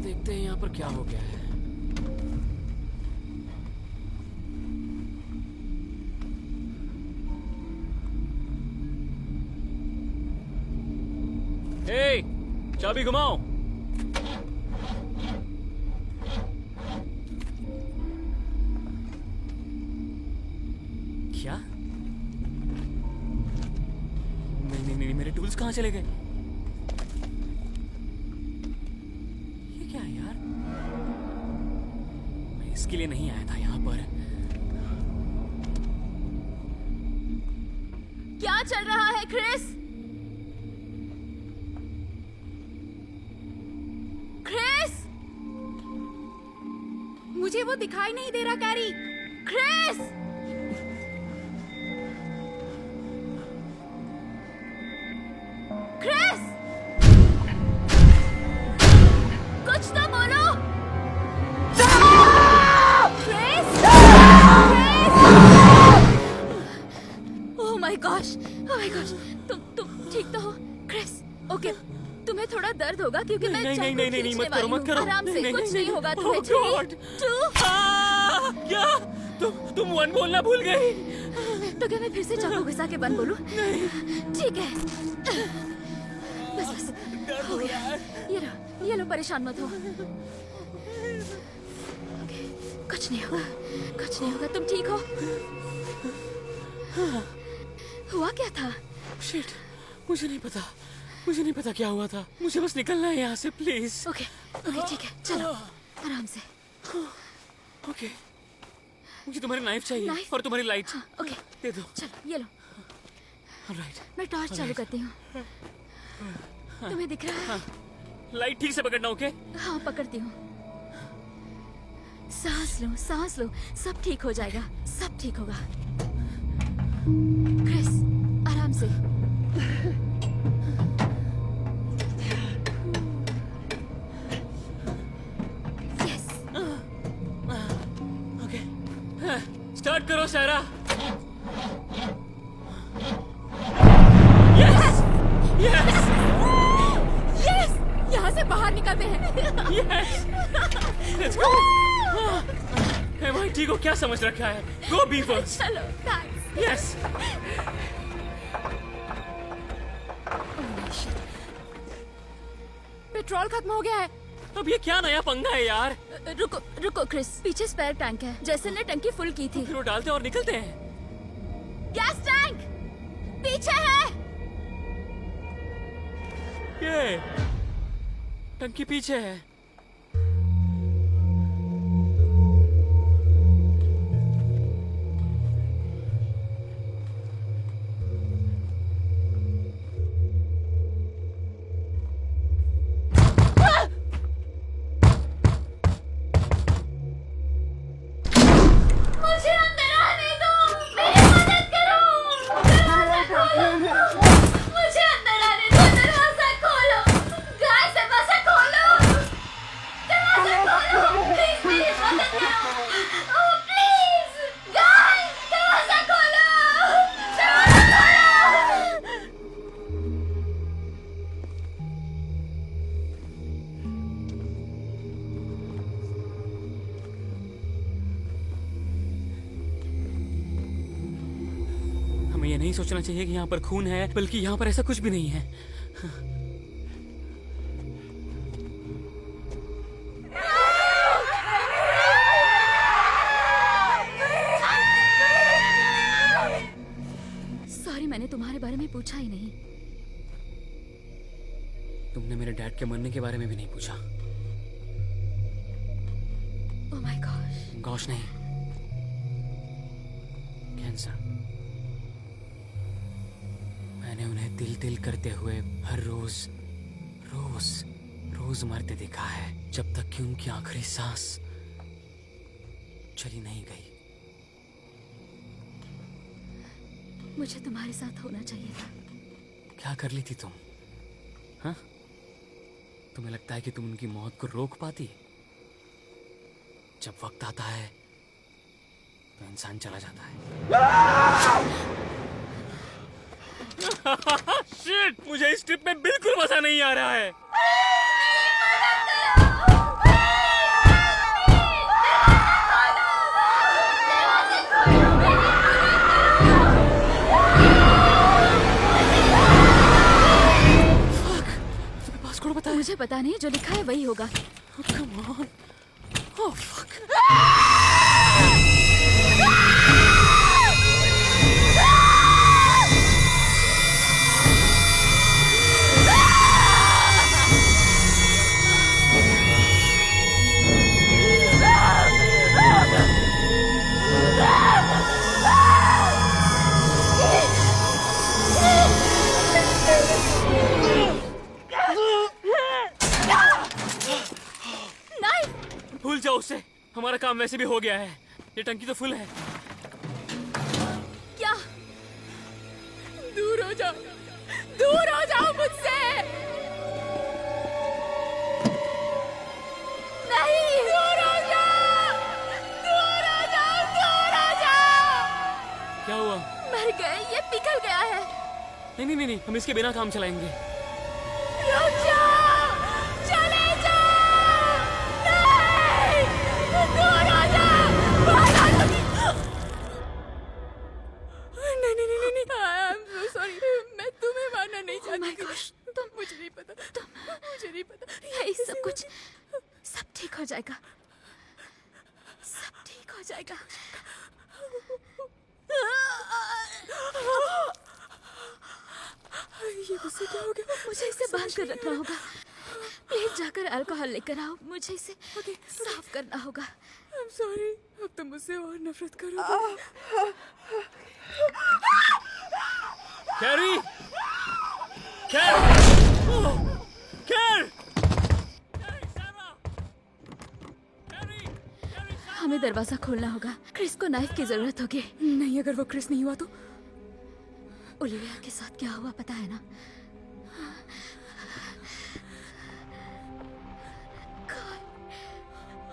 देखते हैं यहाँ पर क्या हो गया है। हे, चाबी घुमाओ। क्या? नहीं, मेरे टूल्स कहाँ चले गए? ये क्या है यार? मैं इसके लिए नहीं आया था यहाँ पर। क्या चल रहा है क्रिस? क्रिस, मुझे वो दिखाई नहीं दे रहा कैरी। क्रिस, क्रिस, कुछ तो बोलो। क्रिस, ओह माय गॉश, तुम ठीक तो हो क्रिस? ओके, तुम्हें थोड़ा दर्द होगा क्योंकि मैं नहीं, चाकू नहीं, खींचने मत करो, वाली मत करो। हूँ। आराम से, नहीं, कुछ नहीं, नहीं नहीं। होगा Oh तुम्हें। God! 3, 2। क्या? तुम वन बोलना भूल गई। तो क्या मैं फिर से चाकू घुसा के बंद बोलूं? ठीक है, बस हो गया। ये लो, परेशान मत हो। ओके, कुछ नहीं होगा, तुम ठीक हो? हुआ क्या था? शिट, मुझे नहीं पता क्या हुआ था। मुझे बस निकलना है यहाँ से, प्लीज। ओके, ठीक है, चलो आराम से। ओके, मुझे तुम्हारी नाइफ चाहिए। नाइफ? और तुम्हारी लाइट। हाँ, ओके, दे दो। चलो ये लो। ऑलराइट। मैं टॉर्च चालू करती हूँ। तुम्हें दिख रहा है? लाइट ठीक से पकड़ना, ओके? हाँ, पकड़ती हूँ। सांस लो, सब ठीक हो जाएगा, सब ठीक होगा। क्रिस, आराम से। यस। ओके, स्टार्ट करो सारा। यस, यस, यस, यहाँ से बाहर निकलते हैं। Yes, let's go. भाई ठीक हो, क्या समझ रखा है? गो बी फर्स्ट। चलो, थैंक्स। यस। पेट्रोल खत्म हो गया है। अब ये क्या नया पंगा है यार? रुको क्रिस, पीछे स्पेयर टैंक है। जैसे ने टंकी फुल की थी। फिर वो डालते और निकलते हैं। गैस टैंक पीछे है। ये टंकी पीछे है। मुझे अंदर आने दो, मेरी मदद करो। दरवाजा खोलो, मुझे अंदर आने दो। दरवाजा खोलो, गाय से बसा खोलो। दरवाजा खोलो, प्लीज मेरी मदद करो। ओह प्लीज, गाय, दरवाजा खोलो, दरवाजा खोलो। हमें ये नहीं सोचना चाहिए कि यहाँ पर खून है, बल्कि यहाँ पर ऐसा कुछ भी नहीं है। तुम्हारे बारे में पूछा ही नहीं। तुमने मेरे डैड के मरने के बारे में भी नहीं पूछा। ओह माय गॉड। गॉश नहीं, कैंसर। मैंने उन्हें दिल दिल करते हुए हर रोज मरते देखा है, जब तक कि उनकी आखिरी सांस चली नहीं गई। मुझे तुम्हारे साथ होना चाहिए था। क्या कर ली थी तुम? हाँ? तुम्हें लगता है कि तुम उनकी मौत को रोक पाती? जब वक्त आता है तो इंसान चला जाता है। शिट! मुझे इस ट्रिप में बिल्कुल मजा नहीं आ रहा है। मुझे पता नहीं, जो लिखा है वही होगा। Come on. Oh fuck. भूल जाओ उसे, हमारा काम वैसे भी हो गया है। ये टंकी तो फुल है। क्या? दूर हो जाओ, दूर हो जाओ मुझसे। नहीं, दूर हो जाओ, दूर हो जाओ, दूर हो जाओ। क्या हुआ? मर गए, ये पिघल गया है। नहीं, हम इसके बिना काम चलाएंगे। रुक जाओ, चले जाओ, नहीं, दूर हो जाओ, नहीं, आई एम सो सॉरी, मैं तुम्हें मारना नहीं चाहती थी। मुझे नहीं पता, मुझे नहीं पता। यही सब कुछ, सब ठीक हो जाएगा, सब ठीक हो जाएगा। ये मुझसे क्या हो गया? मुझे इसे बांध कर रखना होगा। प्लीज जाकर अल्कोहल लेकर आओ, मुझे इसे साफ करना होगा। आई एम सॉरी, अब तुम मुझसे और नफरत करोगे। कैरी! हमें दरवाजा खोलना होगा। क्रिस को नाइफ की जरूरत होगी। नहीं, अगर वो क्रिस नहीं हुआ तो? ओलिविया के साथ क्या हुआ पता है ना?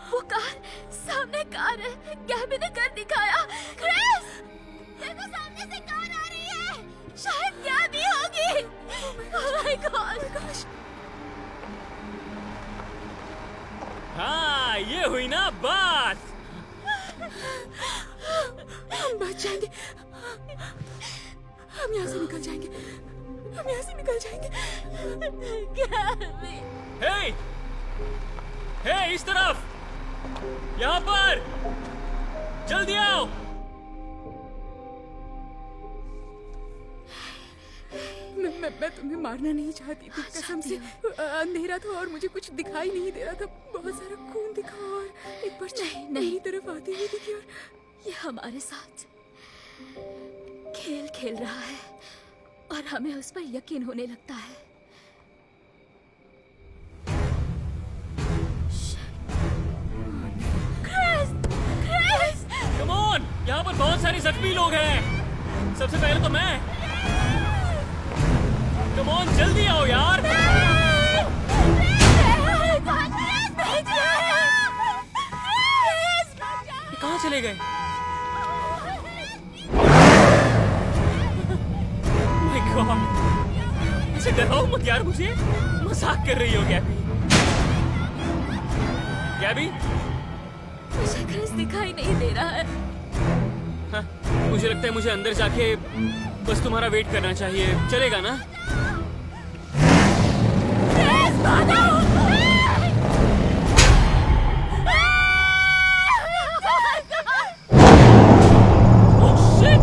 वो कार, सामने कार है। गैबी ने कर दिखाया। क्रिस, देखो सामने से कार आ रही है। शायद गैबी होगी। Oh my God! हाँ, ये हुई ना बात। हम बच जाएंगे, हम यहाँ से निकल जाएंगे, हम यहाँ से निकल जाएंगे। हे, इस तरफ, यहाँ पर, जल्दी आओ। मैं तुम्हें मारना नहीं चाहती थी, कसम से। अंधेरा था और मुझे कुछ दिखाई नहीं दे रहा था। बहुत सारा खून दिखा और एक बार नहीं। मेरी तरफ आती हुई दिखी और ये हमारे साथ खेल खेल रहा है और हमें उस पर यकीन होने लगता है। क्रिस! कम ऑन, यहाँ पर बहुत सारे जख्मी लोग हैं। सबसे पहले तो मैं। कम ऑन, जल्दी आओ यार। कहाँ चले गए? My God! ऐसे डराओ मत यार मुझे। मजाक कर रही हो गैबी? मुझे क्रिस दिखाई नहीं दे रहा है। हाँ, मुझे लगता है मुझे अंदर जाके बस तुम्हारा वेट करना चाहिए। चलेगा ना? Oh shit!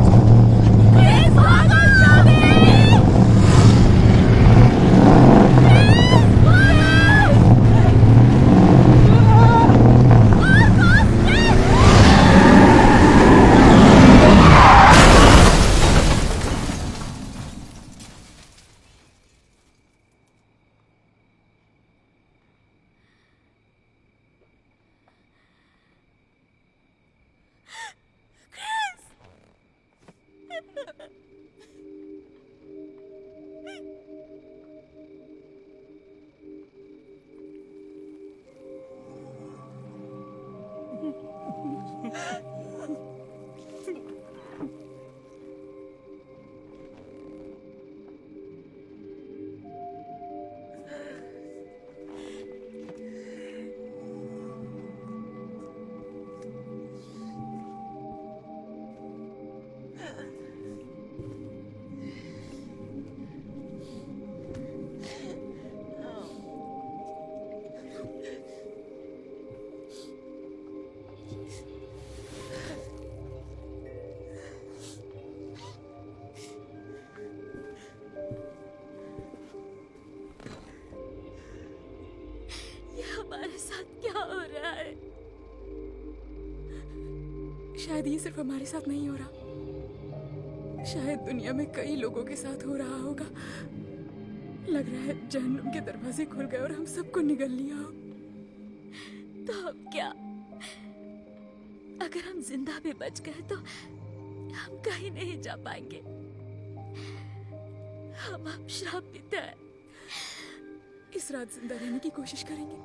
शायद ये सिर्फ हमारे साथ नहीं हो रहा, शायद दुनिया में कई लोगों के साथ हो रहा होगा। लग रहा है जहन्नुम के दरवाजे खुल गए और हम सबको निगल लिया हो। तो अब क्या? अगर हम जिंदा भी बच गए तो हम कहीं नहीं जा पाएंगे। हम अब श्रापित हैं। इस रात जिंदा रहने की कोशिश करेंगे।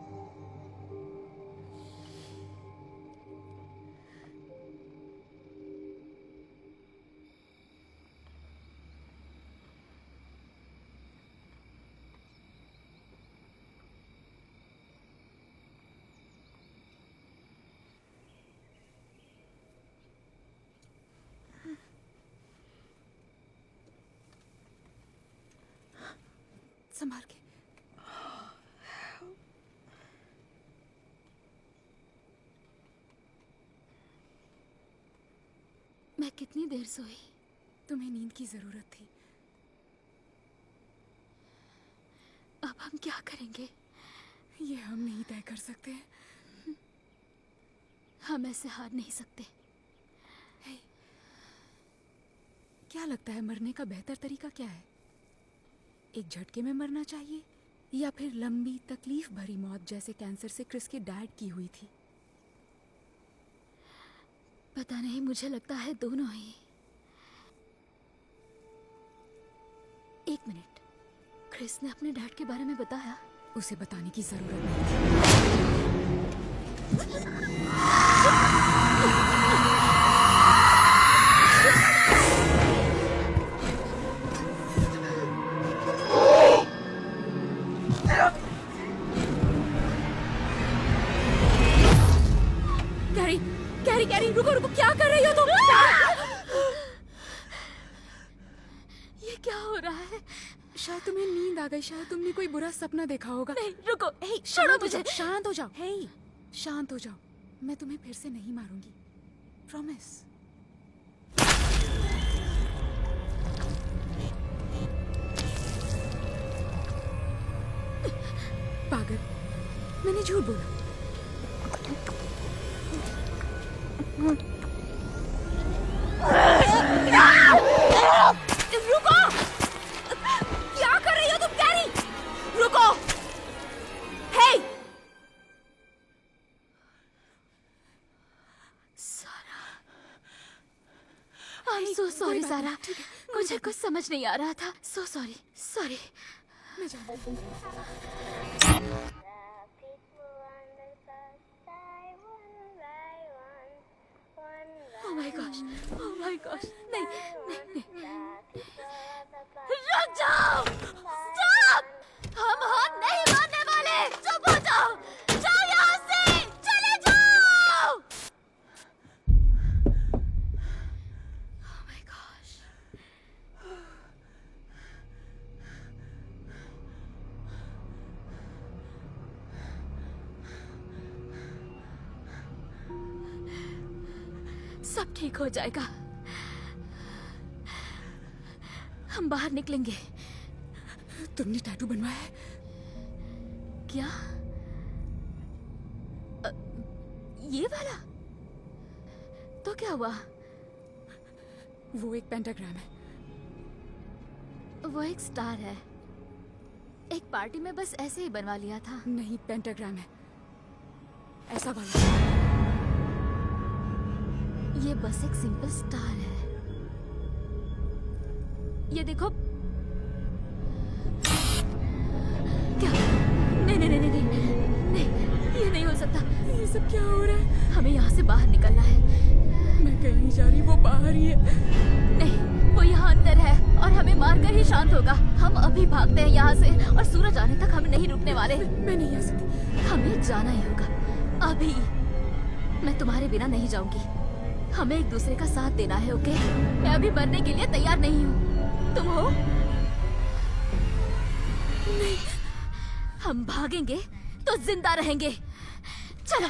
संभाल के। मैं कितनी देर सोई? तुम्हें नींद की जरूरत थी। अब हम क्या करेंगे? ये हम नहीं तय कर सकते। हम ऐसे हार नहीं सकते। क्या लगता है मरने का बेहतर तरीका क्या है? एक झटके में मरना चाहिए या फिर लंबी तकलीफ भरी मौत जैसे कैंसर से क्रिस के डैड की हुई थी? पता नहीं, मुझे लगता है दोनों ही। एक मिनट, क्रिस ने अपने डैड के बारे में बताया? उसे बताने की जरूरत नहीं। कैरी, कैरी, रुको रुको, क्या कर रही हो तुम? ये क्या हो रहा है? शायद तुम्हें नींद आ गई, शायद तुमने कोई बुरा सपना देखा होगा। नहीं, रुको, शांत हो जाओ, शांत हो जाओ, शांत हो जाओ। मैं तुम्हें फिर से नहीं मारूंगी, प्रॉमिस। पागल, मैंने झूठ बोला। रुको! क्या कर रही हो तुम, कैरी? रुको! हे! सारा, I'm so sorry, सारा। मुझे कुछ समझ नहीं आ रहा था। So sorry, sorry। मैं जानती हूँ। Oh my gosh, oh my gosh, नहीं, नहीं, नहीं। रुक जाओ! Stop! हम हाथ नहीं मारने वाले! चुप हो जाओ! जाओ यहाँ से! चले जाओ! Oh my gosh. सब ठीक हो जाएगा। हम बाहर निकलेंगे। तुमने टैटू बनवाया है? क्या? ये वाला? तो क्या हुआ? वो एक पेंटाग्राम है। वो एक स्टार है। एक पार्टी में बस ऐसे ही बनवा लिया था। नहीं, पेंटाग्राम है, ऐसा वाला। ये बस एक सिंपल स्टार है। ये देखो। क्या? नहीं नहीं नहीं नहीं नहीं, ये नहीं हो सकता। ये सब क्या हो रहा है? हमें यहाँ से बाहर निकलना है। मैं कहीं नहीं जा रही, वो बाहर ही है। नहीं, वो यहाँ अंदर है और हमें मारकर ही शांत होगा। हम अभी भागते हैं यहाँ से और सूरज आने तक हम नहीं रुकने वाले। मैं नहीं आ सकती। हमें जाना ही होगा अभी। मैं तुम्हारे बिना नहीं जाऊंगी। हमें एक दूसरे का साथ देना है, ओके? मैं अभी मरने के लिए तैयार नहीं हूँ। तुम हो? नहीं। हम भागेंगे तो जिंदा रहेंगे। चलो।